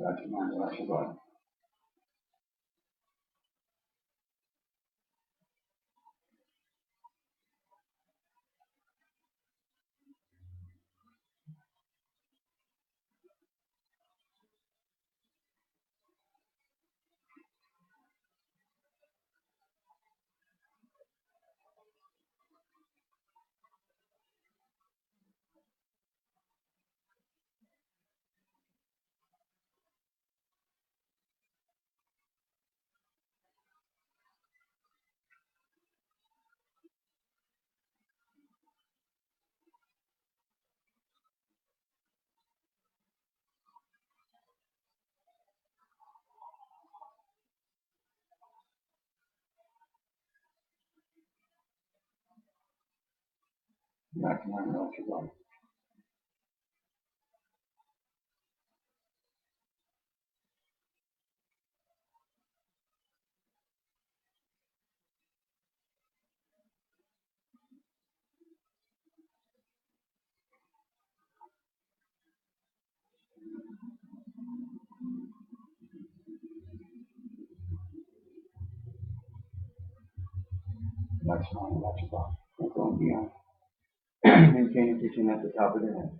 Relax your mind, relax your body. Relax your mind, relax your body. Relax your mind, relax your body. Don't go beyond. Maintain your chin at the top of the head.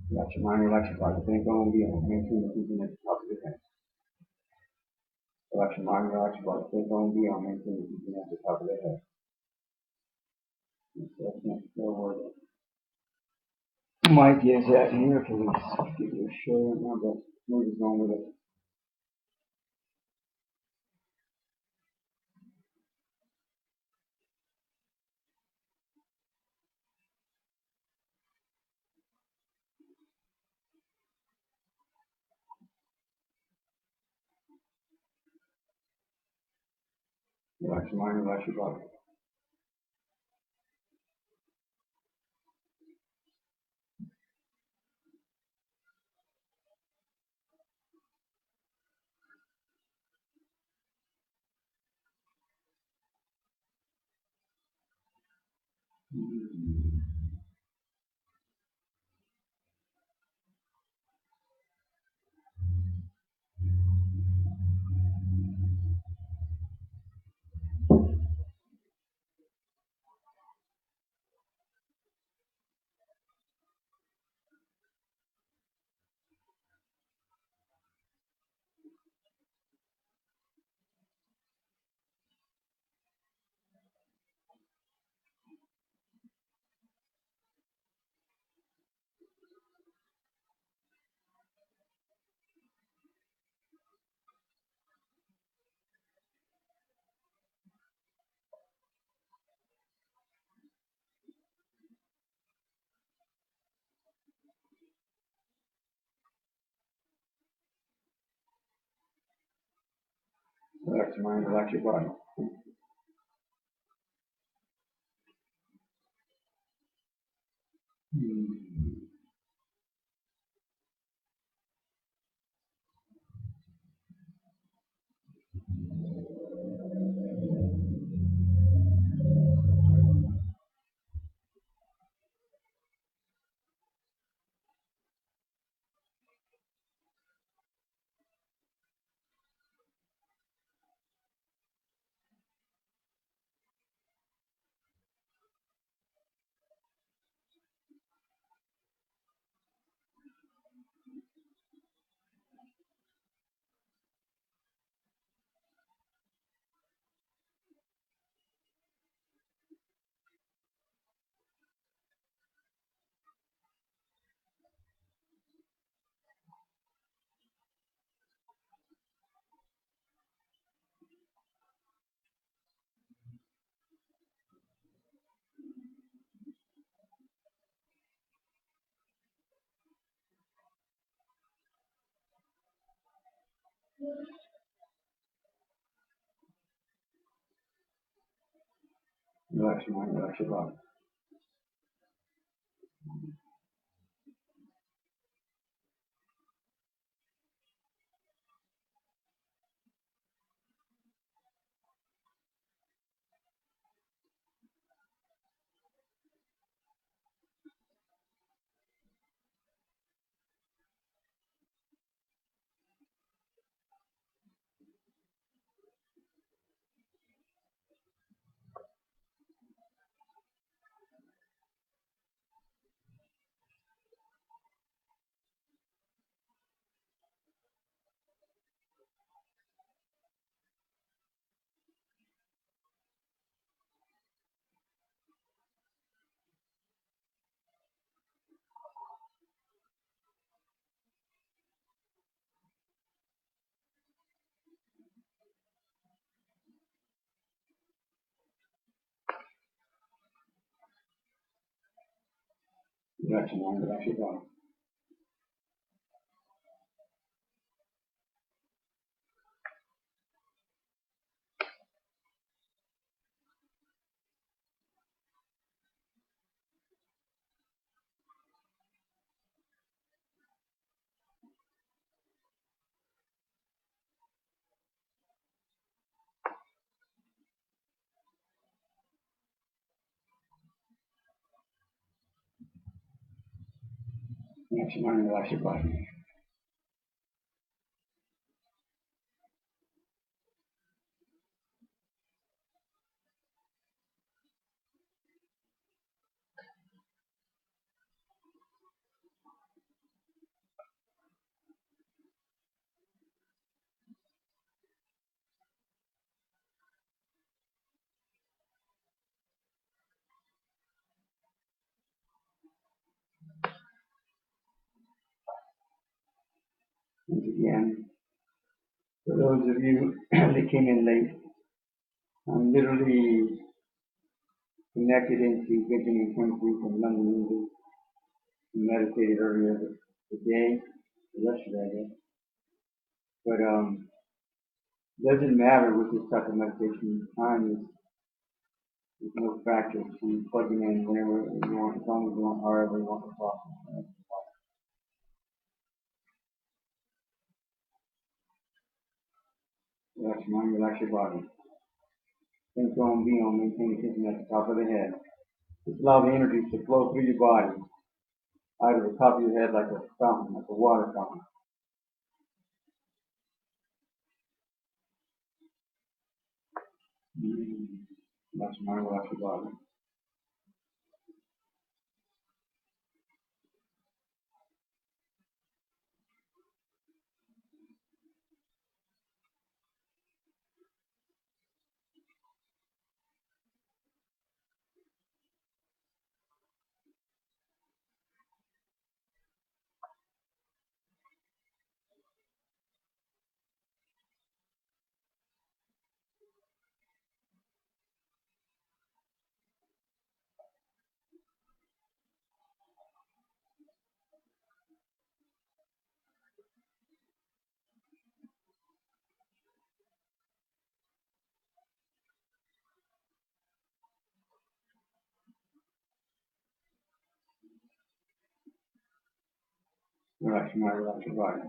Relax your mind, relax your body. Don't go beyond. Maintain your chin at the top of the head. Relax your mind, relax your body. Don't go beyond. Maintain your chin at the top of the head. That's not the word. Mike is at here for this particular show right now, but we're just going with it. Relax your mind, relax your body. Relax your mind, relax your body. Relax your mind, relax your body. Relax your mind, relax your body. Relax your mind, relax your body. Once again, for those of you that came in late, I'm literally connected into Benjamin Crème from London, England. We meditated earlier today, or yesterday, I guess. But it doesn't matter with this type of meditation. Time is no factor. So you plug it in whenever you want, as long as you want, however you want to talk. Relax your mind, relax your body. Think on, be on, maintain attention at the top of the head. Just allow the energy to flow through your body, out of the top of your head like a fountain, like a water fountain. Relax your mind, relax your body. Relax your mind, relax your body.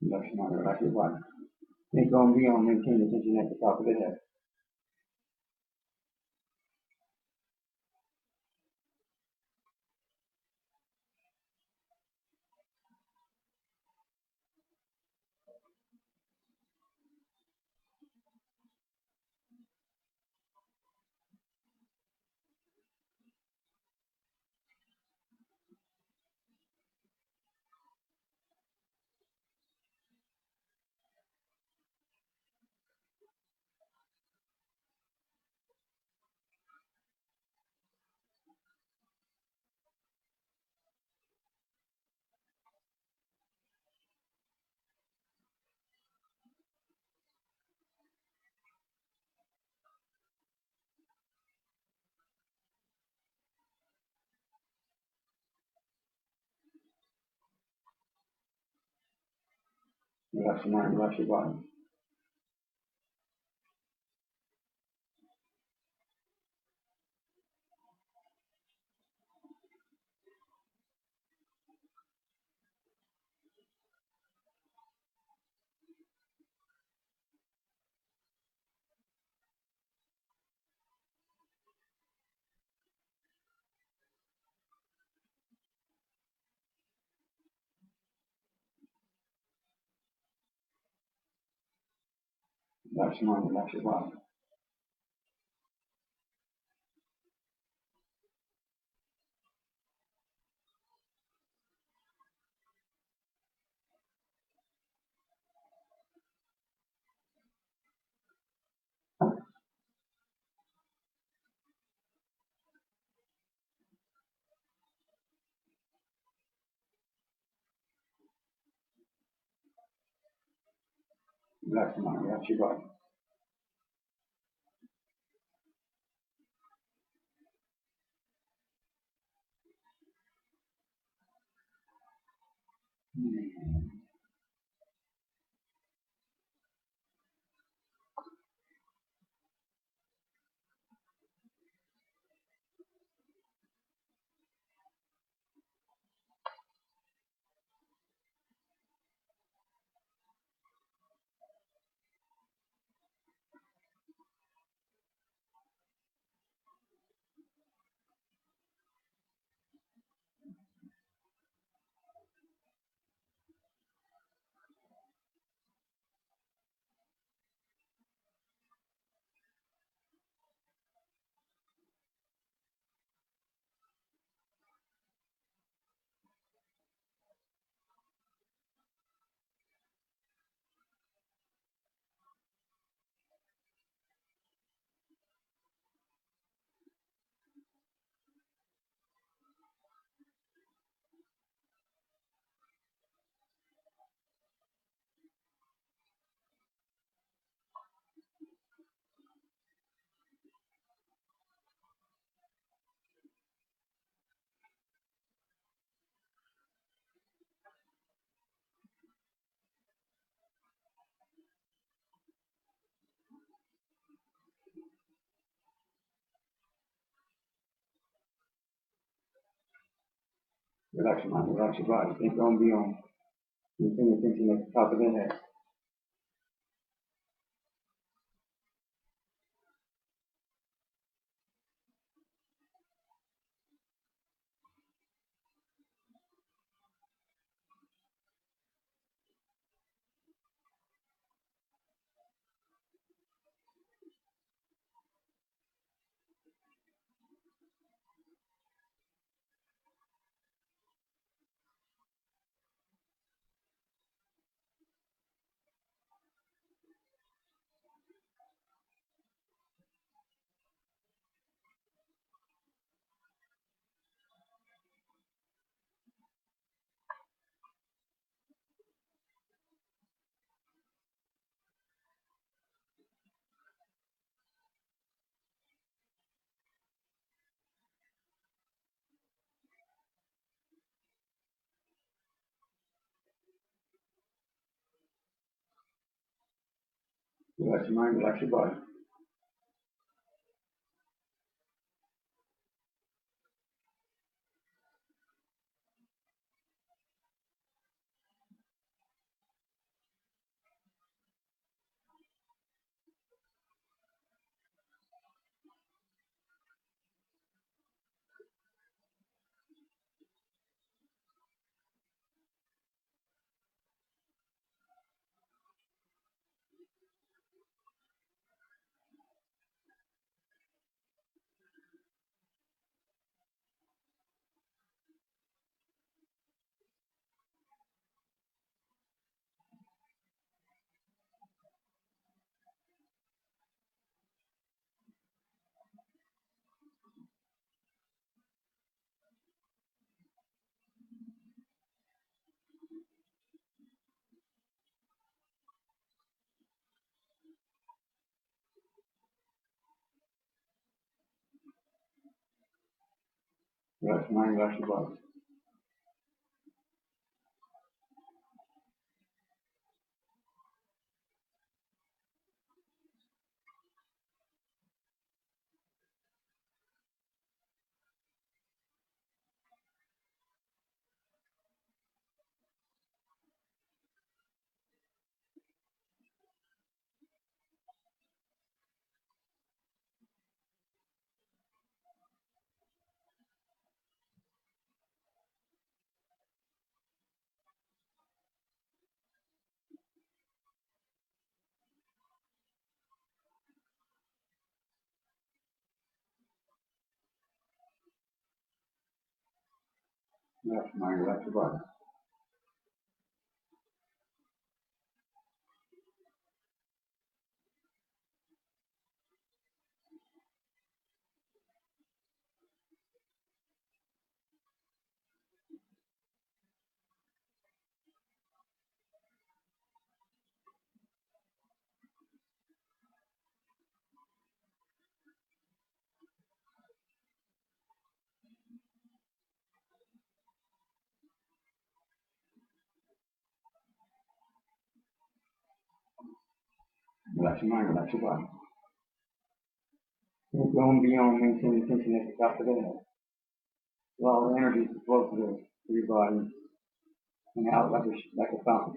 Relax your mind, relax your body. Think on, be on, maintain attention at the top of the head. Relax your mind, relax your body. Relax your mind, relax your body. Relax your mind, relax your body. Relax your mind, relax your body. Think on beyond. Anything you're thinking at the top of the head. Relax your mind, relax your body. Relax your mind, relax your body. Left mind, left body. Relax your mind, relax your body. Keep going beyond, maintain attention at the top of the head. Allow the energy to flow through your body and out like a fountain.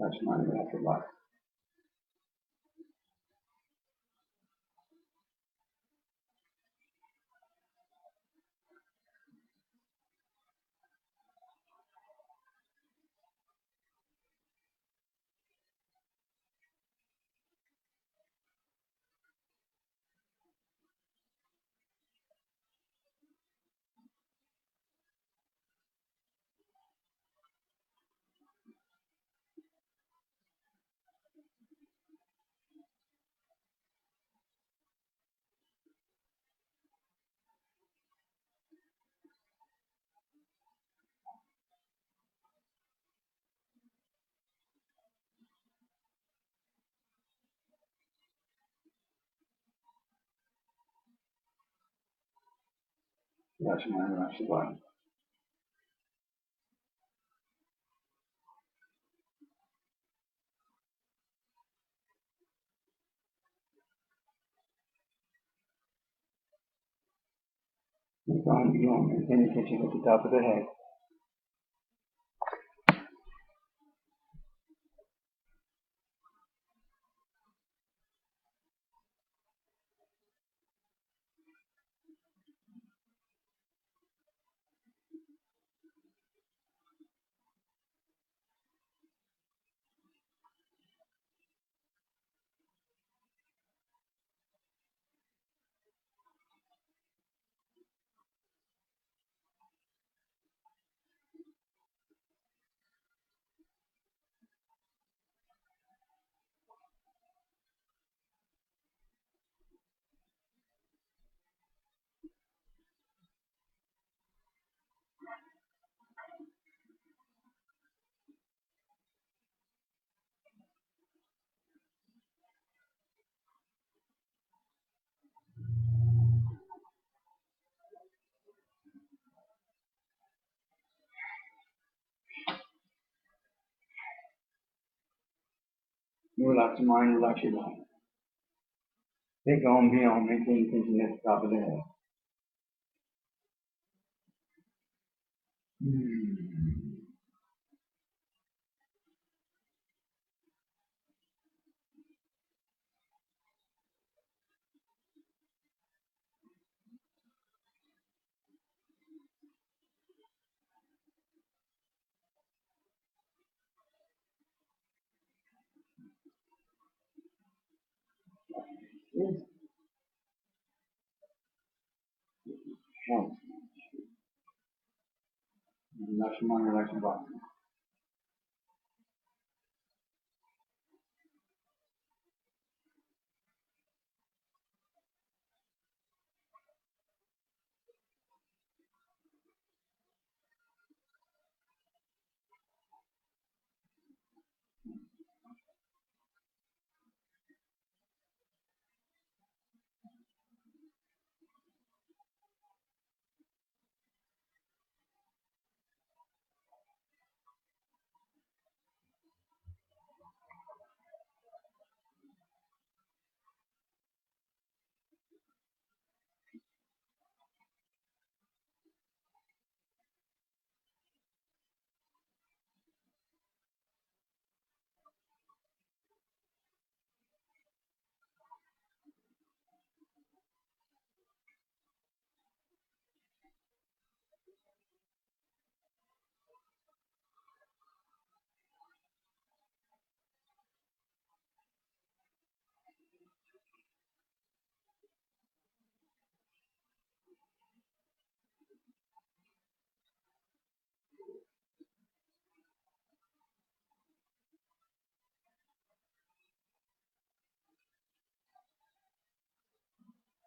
Relax your mind, relax your body. Relax your mind, relax your body. Keep going beyond, maintain attention at the top of the head. Relax your mind, relax your body. Think on, be on, maintain tension at the top of the head. Yes. Hands. Relax your mind, relax your body.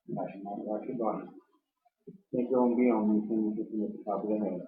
Relax your mind, relax your body. Think on, be on, maintain tension at the top of the head.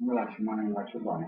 Relax your mind, relax your body.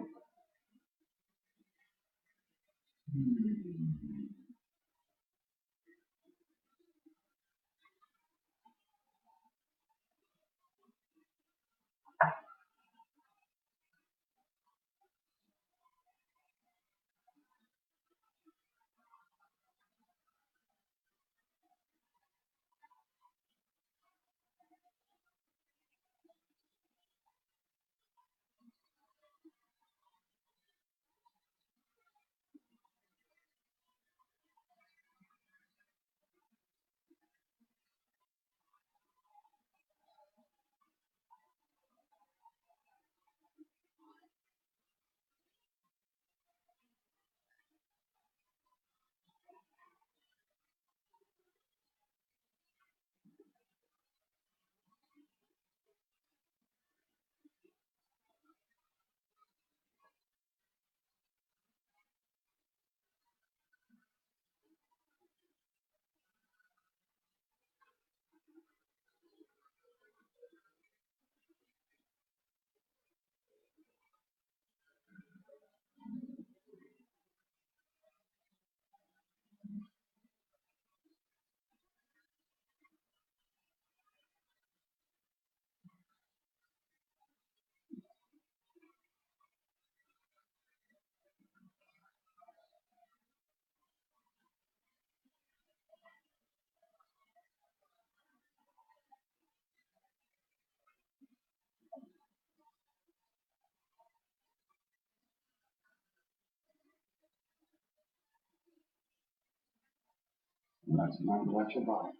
That's not what your body.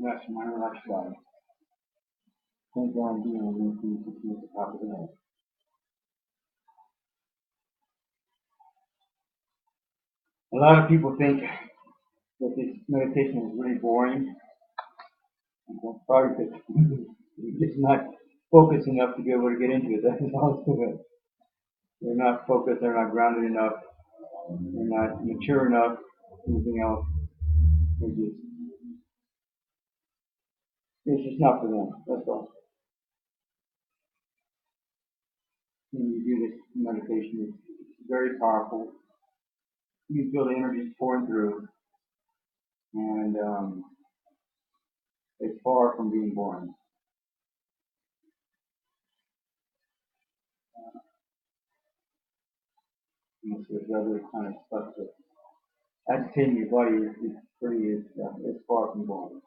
That's my relaxed body. Think on being a little bit at the top of the head. A lot of people think that this meditation is really boring. And that's probably because you're just not focused enough to be able to get into it. That's also it. They're not focused, they're not grounded enough, they're not mature enough, anything else. It's just not for them, that's all. When you do this meditation, it's very powerful. You can feel the energy pouring through, and it's far from being boring. Unless there's other kind of stuff that agitating your body is pretty, it's far from boring.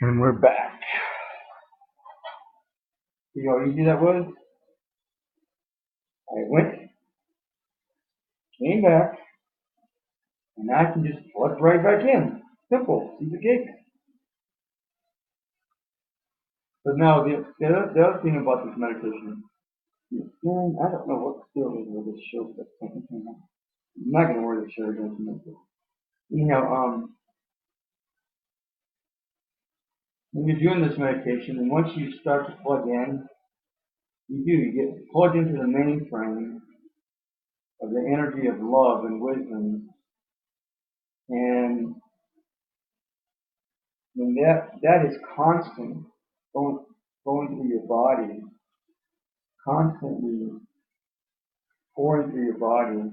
And we're back. See how easy that was? I went, came back, and now I can just plug right back in. Simple, piece of cake. But now the other thing about this meditation, man, I don't know what still is with this show, but I'm not gonna wear this shirt against this. Anyhow, when you're doing this meditation, and once you start to plug in, you get plugged into the mainframe of the energy of love and wisdom, and when that is constant, going through your body, constantly pouring through your body,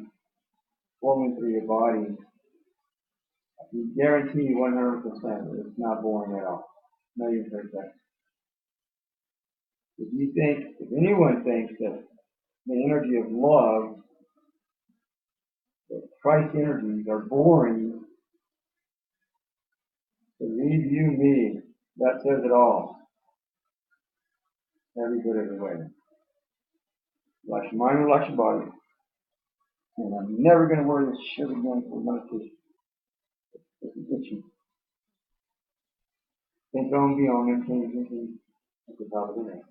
flowing through your body, I can guarantee you 100% it's not boring at all. No, you've heard that. If anyone thinks that the energy of love, the Christ energies are boring, believe you me, that says it all. Every bit of the way. Relax your mind, relax your body. And I'm never going to wear this shirt again for meditation. It's itchy. Think on beyond and thinking at the top of the neck.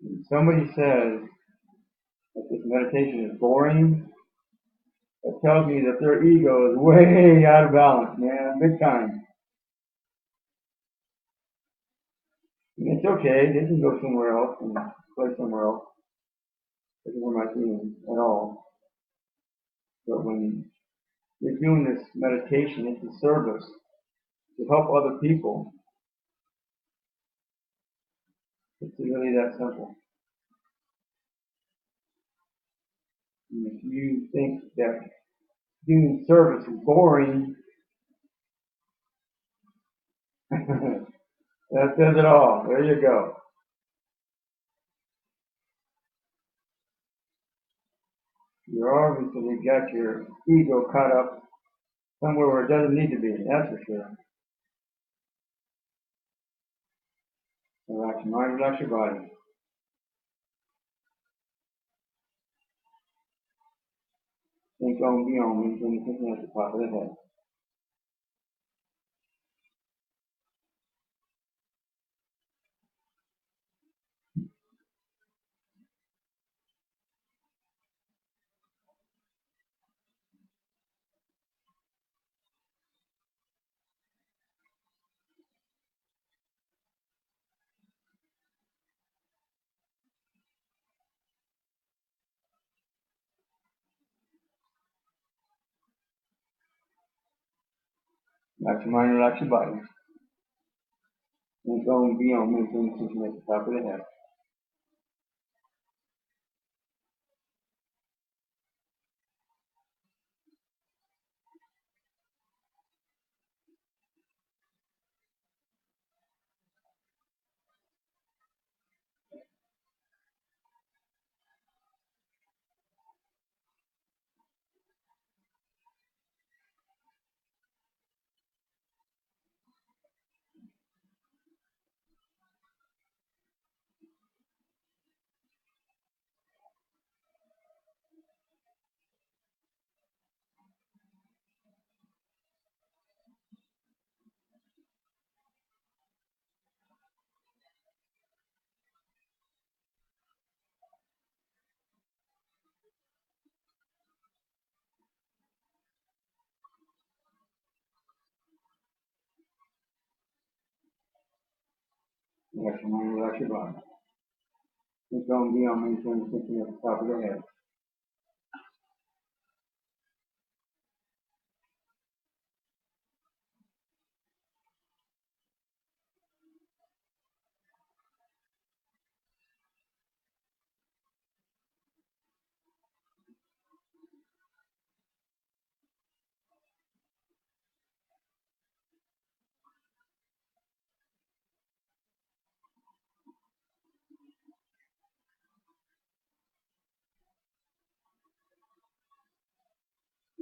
When somebody says that this meditation is boring, that tells me that their ego is way out of balance, man, big time. And it's okay, they can go somewhere else and play somewhere else. Doesn't hurt my feelings at all. But when you're doing this meditation, it's a service to help other people. It's really that simple. And if you think that doing service is boring, that says it all. There you go. You're obviously got your ego caught up somewhere where it doesn't need to be, that's for sure. Relax your mind, relax your body. Think on beyond when you're thinking at the top of the head. Relax your mind, relax your body. Think on beyond when you're thinking at the top of the head. Relax your mind, relax your body. Think on beyond when you're thinking at the top of the head.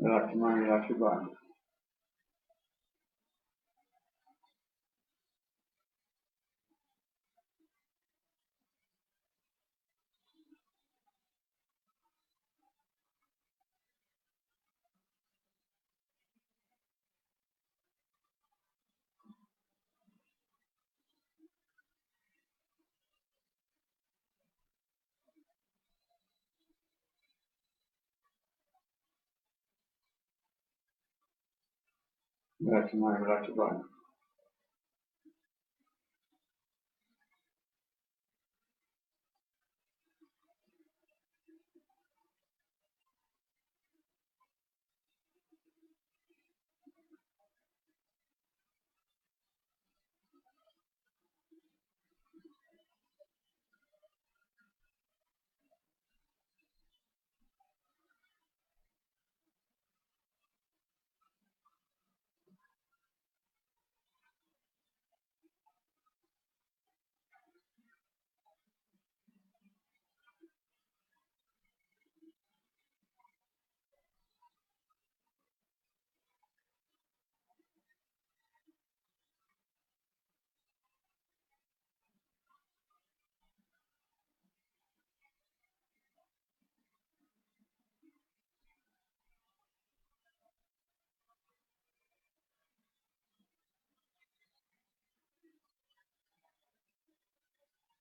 Relax your mind, relax your body. Relax your mind, relax your body.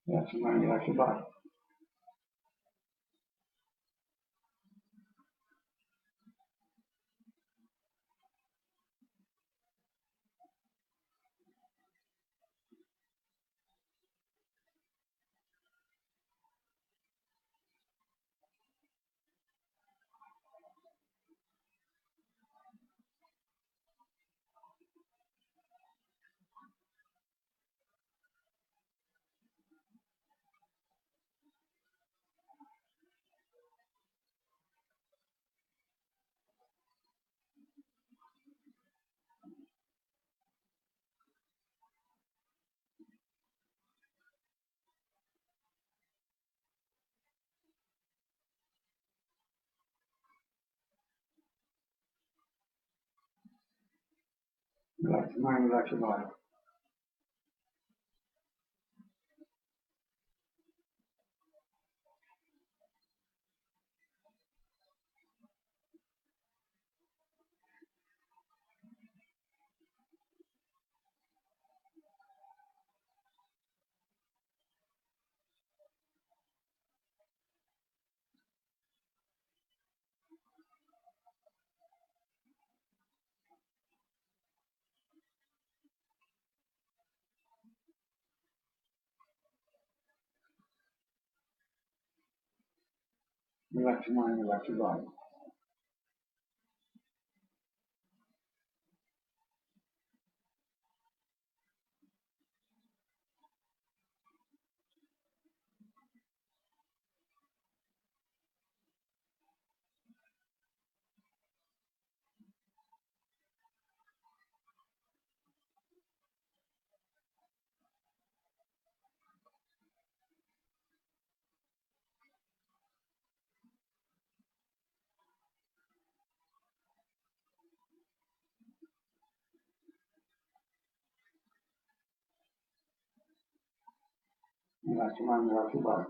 Relax your mind, relax your body. Relax your mind, relax your body. Relax your mind, relax your body. Relax your mind, relax your body.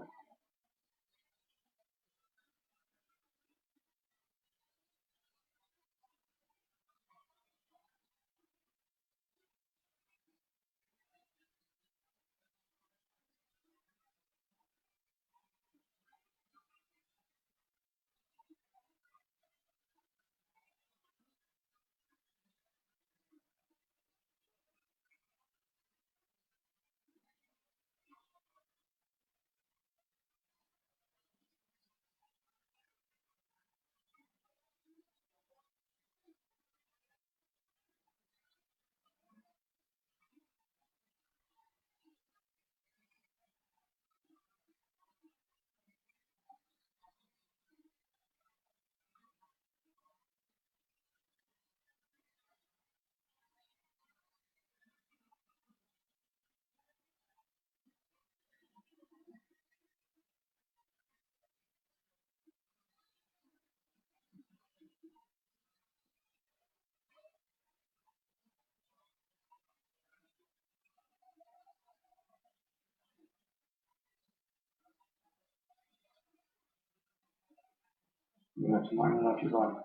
Relax your mind, relax your body.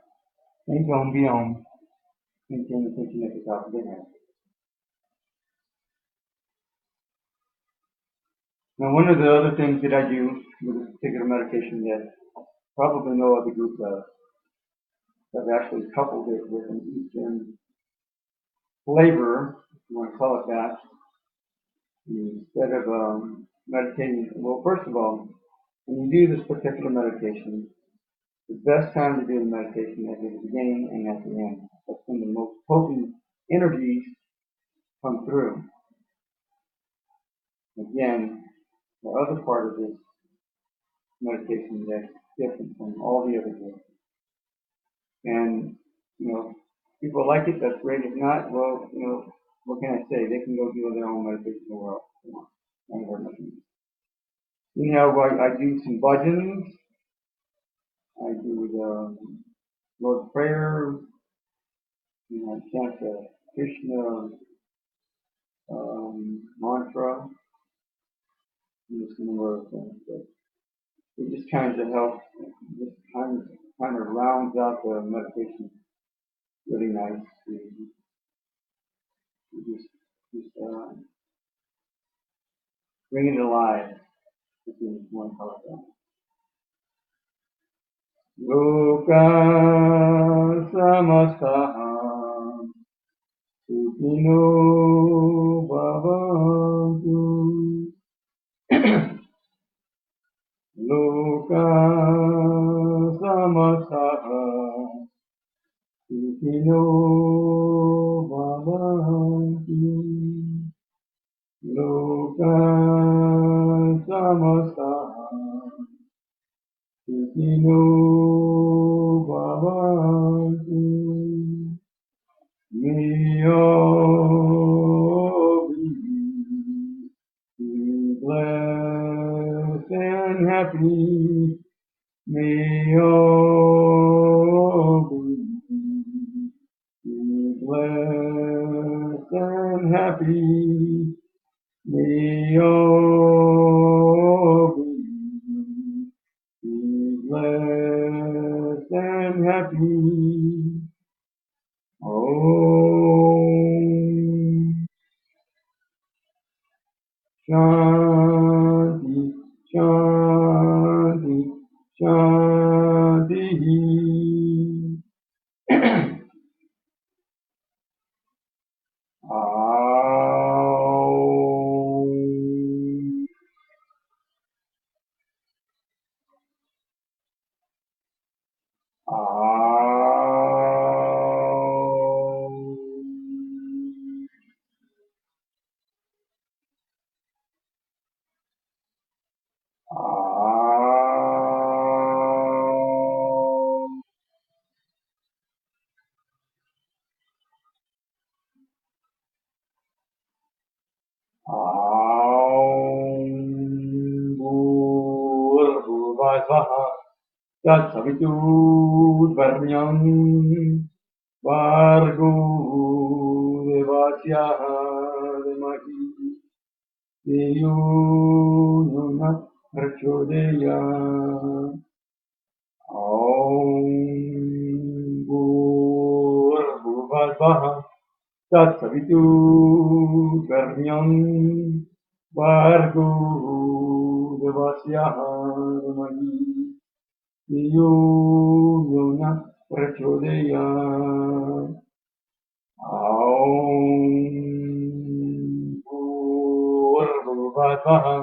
Ain't gonna be on. Maintain attention at the top of the head. Now, one of the other things that I do with this particular meditation that probably no other group does, I've actually coupled it with an Eastern flavor, if you want to call it that, instead of meditating. Well, first of all, when you do this particular meditation, the best time to do the meditation is at the beginning and at the end. That's when the most potent energies come through. Again, the other part of this meditation that's different from all the other ones. And, people like it, that's great. If not, well, what can I say? They can go do their own meditation in the world. I do some bhajans. I do the Lord's Prayer. I chant the Krishna mantra. And just a number of things. But it just kind of helps. Just kind of rounds out the meditation really nice. Just bring it alive. If you want to call it that. Loka samastaha sukhino bhavantu. Loka samastaha sukhino bhavantu. Loka samastaha sukhino bhavantu. May all be blessed and happy. May all be blessed and happy. May all be blessed and happy. Om Shanti, Shanti, Shanti. Tat savitur varnyam vargo devasya demahi deyo nuna prachodeya. Om bhurvasvaha tat savitur varnyam vargo devasya demahi deyo nuna prachodeya. Om bhurvasvaha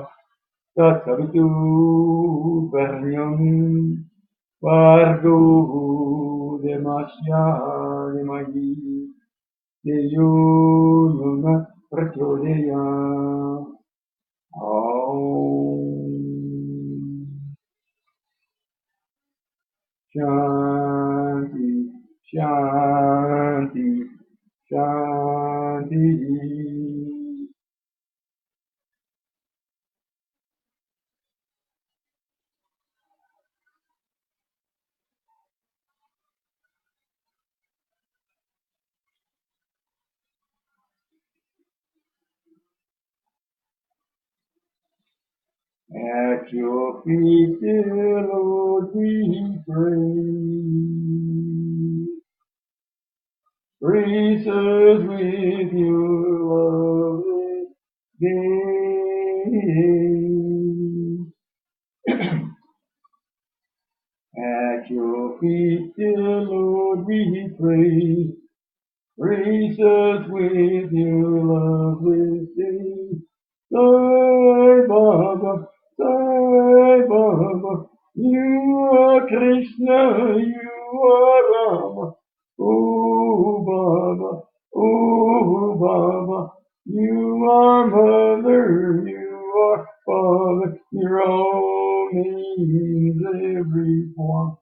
tat savitur varnyam vargo devasya demahi deyo nuna prachodeya. Shanti, Shanti, Shanti. At your feet, dear Lord, we pray. Grace us with your lovely day. At your feet, dear Lord, we pray. Grace us with your love this day. Sai Baba, Sai Baba, you are Krishna, you are Rama. Oh Baba, you are Mother, you are Father, your own name is every form.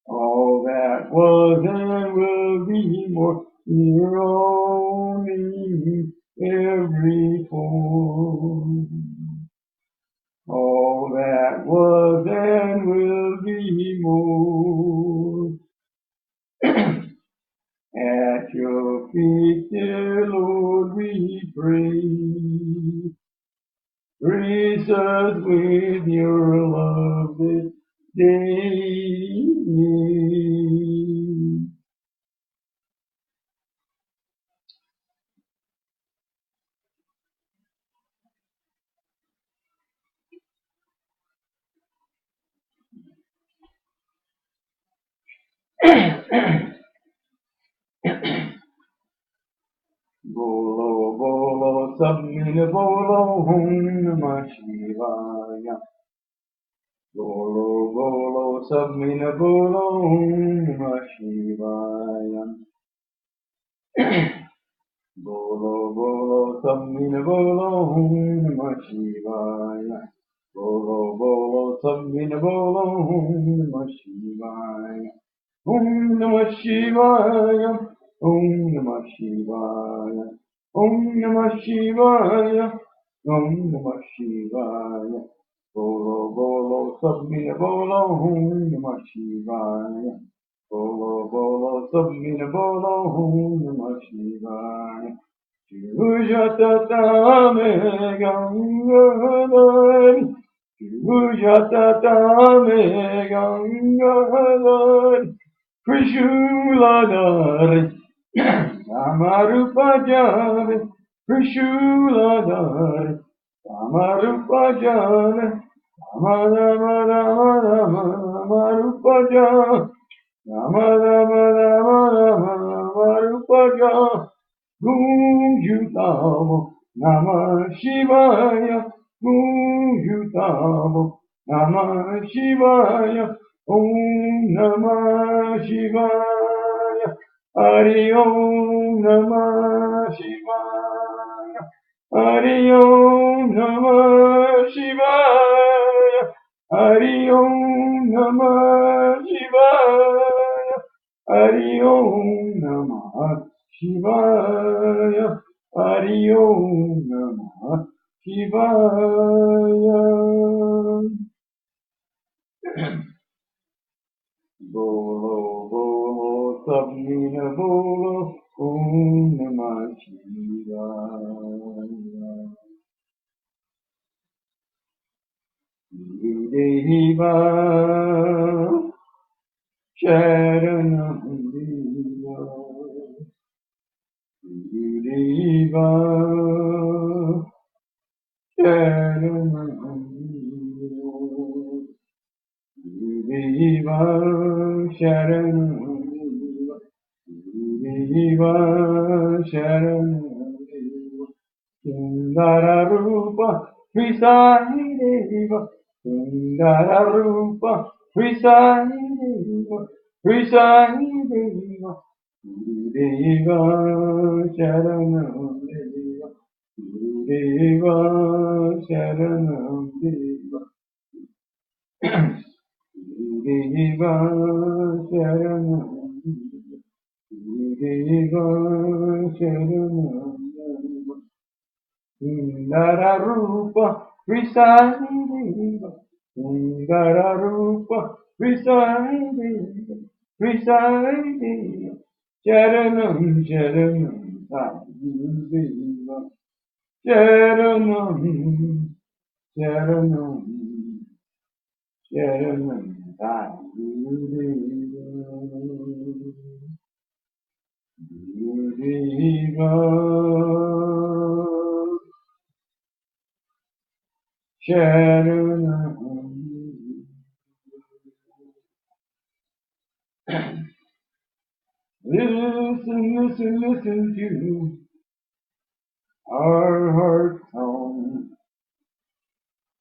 All that was and will be more, your own name every form. All that was and will be more. At your feet, dear Lord, we pray. Grace us with your love this day. Bolo, bolo, sabmina bolo, hum namah shivaya. Bolo, bolo, sabmina bolo, hum namah shivaya. Bolo, bolo, sabmina bolo, hum namah shivaya. Bolo, bolo, sabmina bolo, hum namah shivaya. Om Namah Shivaya, Om Namah Shivaya, Om Namah Shivaya, Om Namah Shivaya. Bolo bolo sabmina bolo, Om Namah Shivaya. Bolo bolo sabmina bolo, Om Namah Shivaya. Jujatatame Gangadhari, Jujatatame Gangadhari. Krishuladare, Samarupajane, Krishuladare, Samarupajane, Samarupajane, Samarupajane, Gujutamo, Namah Shivaya, Gujutamo, Namah Shivaya, Om Namah Shivaya, Hari Om Namah Shivaya, Hari Om Namah Shivaya, Hari Om Namah Shivaya, Hari Om Namah Shivaya, Hari Om Namah Shivaya. Bolo, bolo, sabmina bolo, Om Namah Shivaya. Deva Sharanam Deva Deva Sharanam Deva Sharanam Deva Sharanam Sundara Rupa Visai Deva Sundara Rupa Visai Deva Visai Deva Deva Sharanam Deva Deva Sharanam Deva Deva Sharanam Deva Sharanam Deva Sundara Rupa Visai Deva Sundara Rupa Visai Deva Visai Deva Sharanam Sharanam Sai Deva Sharanam Sharanam Sharanam Sai Deva Sharanam. Listen, listen, listen to our heart song.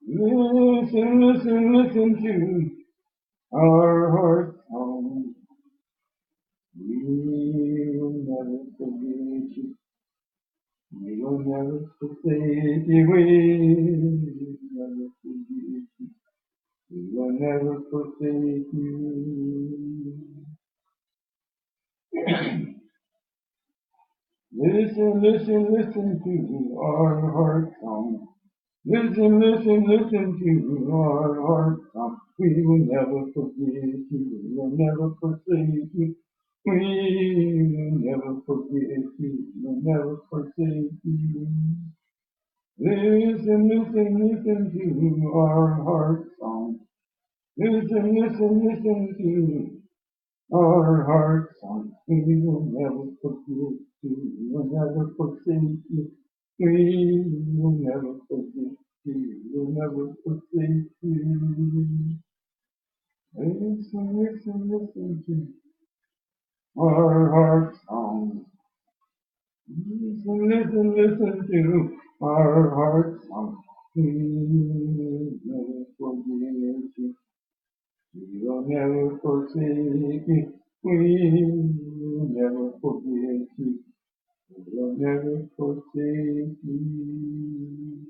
Listen, listen, listen to our heart song. We will never forget you. We will never forsake you. We will never forget you. We will never forsake you. Listen, listen, listen to our heart song. Listen, listen, listen to our heart song. We will never forget you. We will never forsake you. We will never forget you. We will never forsake you. Listen, listen, listen to our heart song. Listen, listen, listen to our heart song. We will never forget you. We will never forsake you. We will never forget you. We will never forsake you. Listen, listen, listen to our heart song. Listen, listen, listen to our heart song. We will never forget you. We will never forsake you. We will never forget you. We will never forsake you.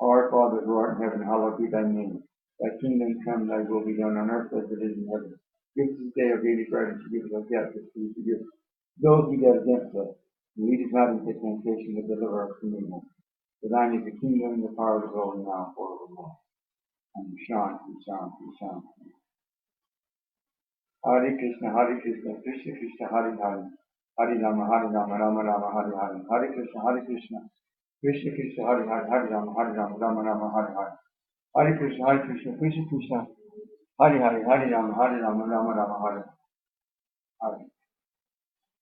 Our Father who art in heaven, hallowed be thy name. Thy kingdom come, thy will be done on earth as it is in heaven. Give us this day our daily bread, and forgive us our debts as we forgive those who debt against us. And lead us not into temptation, but deliver us from evil. For thine is the kingdom, the power, the glory, now and forevermore. And Shanti, Shanti, Shanti. Hare Krishna, Krishna Krishna, Hare Hare. Hare Rama, Rama Rama, Hare Hare. Hare Krishna, Krishna Krishna, Hare Hare. Hare Rama, Rama Rama, Hare Hare. Hare Krishna, Krishna Krishna, Hare Hare. Hare Rama, Rama Rama, Hare Hare.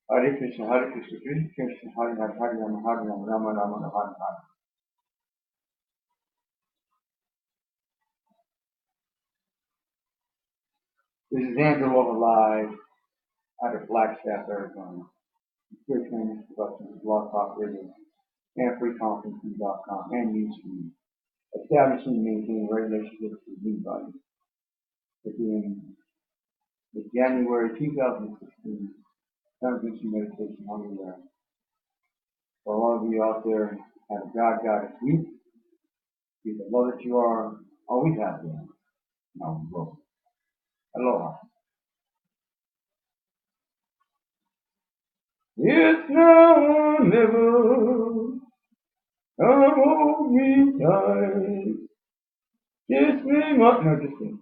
Hare Krishna, Krishna Krishna, Hare Hare. Hare Rama, Rama Rama, Hare Hare. This is Andrew Aloha live out of Flagstaff, Arizona. Good training production, Blog Talk Radio, and freeconferencing.com, and Newsfeed. Establishing and maintaining relationships with anybody. Again, the January 2016 Convention Meditation on the air. For all of you out there, have God Goddess Week. Be the love that you are, always have been. Now we will. Aloha. It's now or never. Come hold me tight. Kiss me, no, just kidding.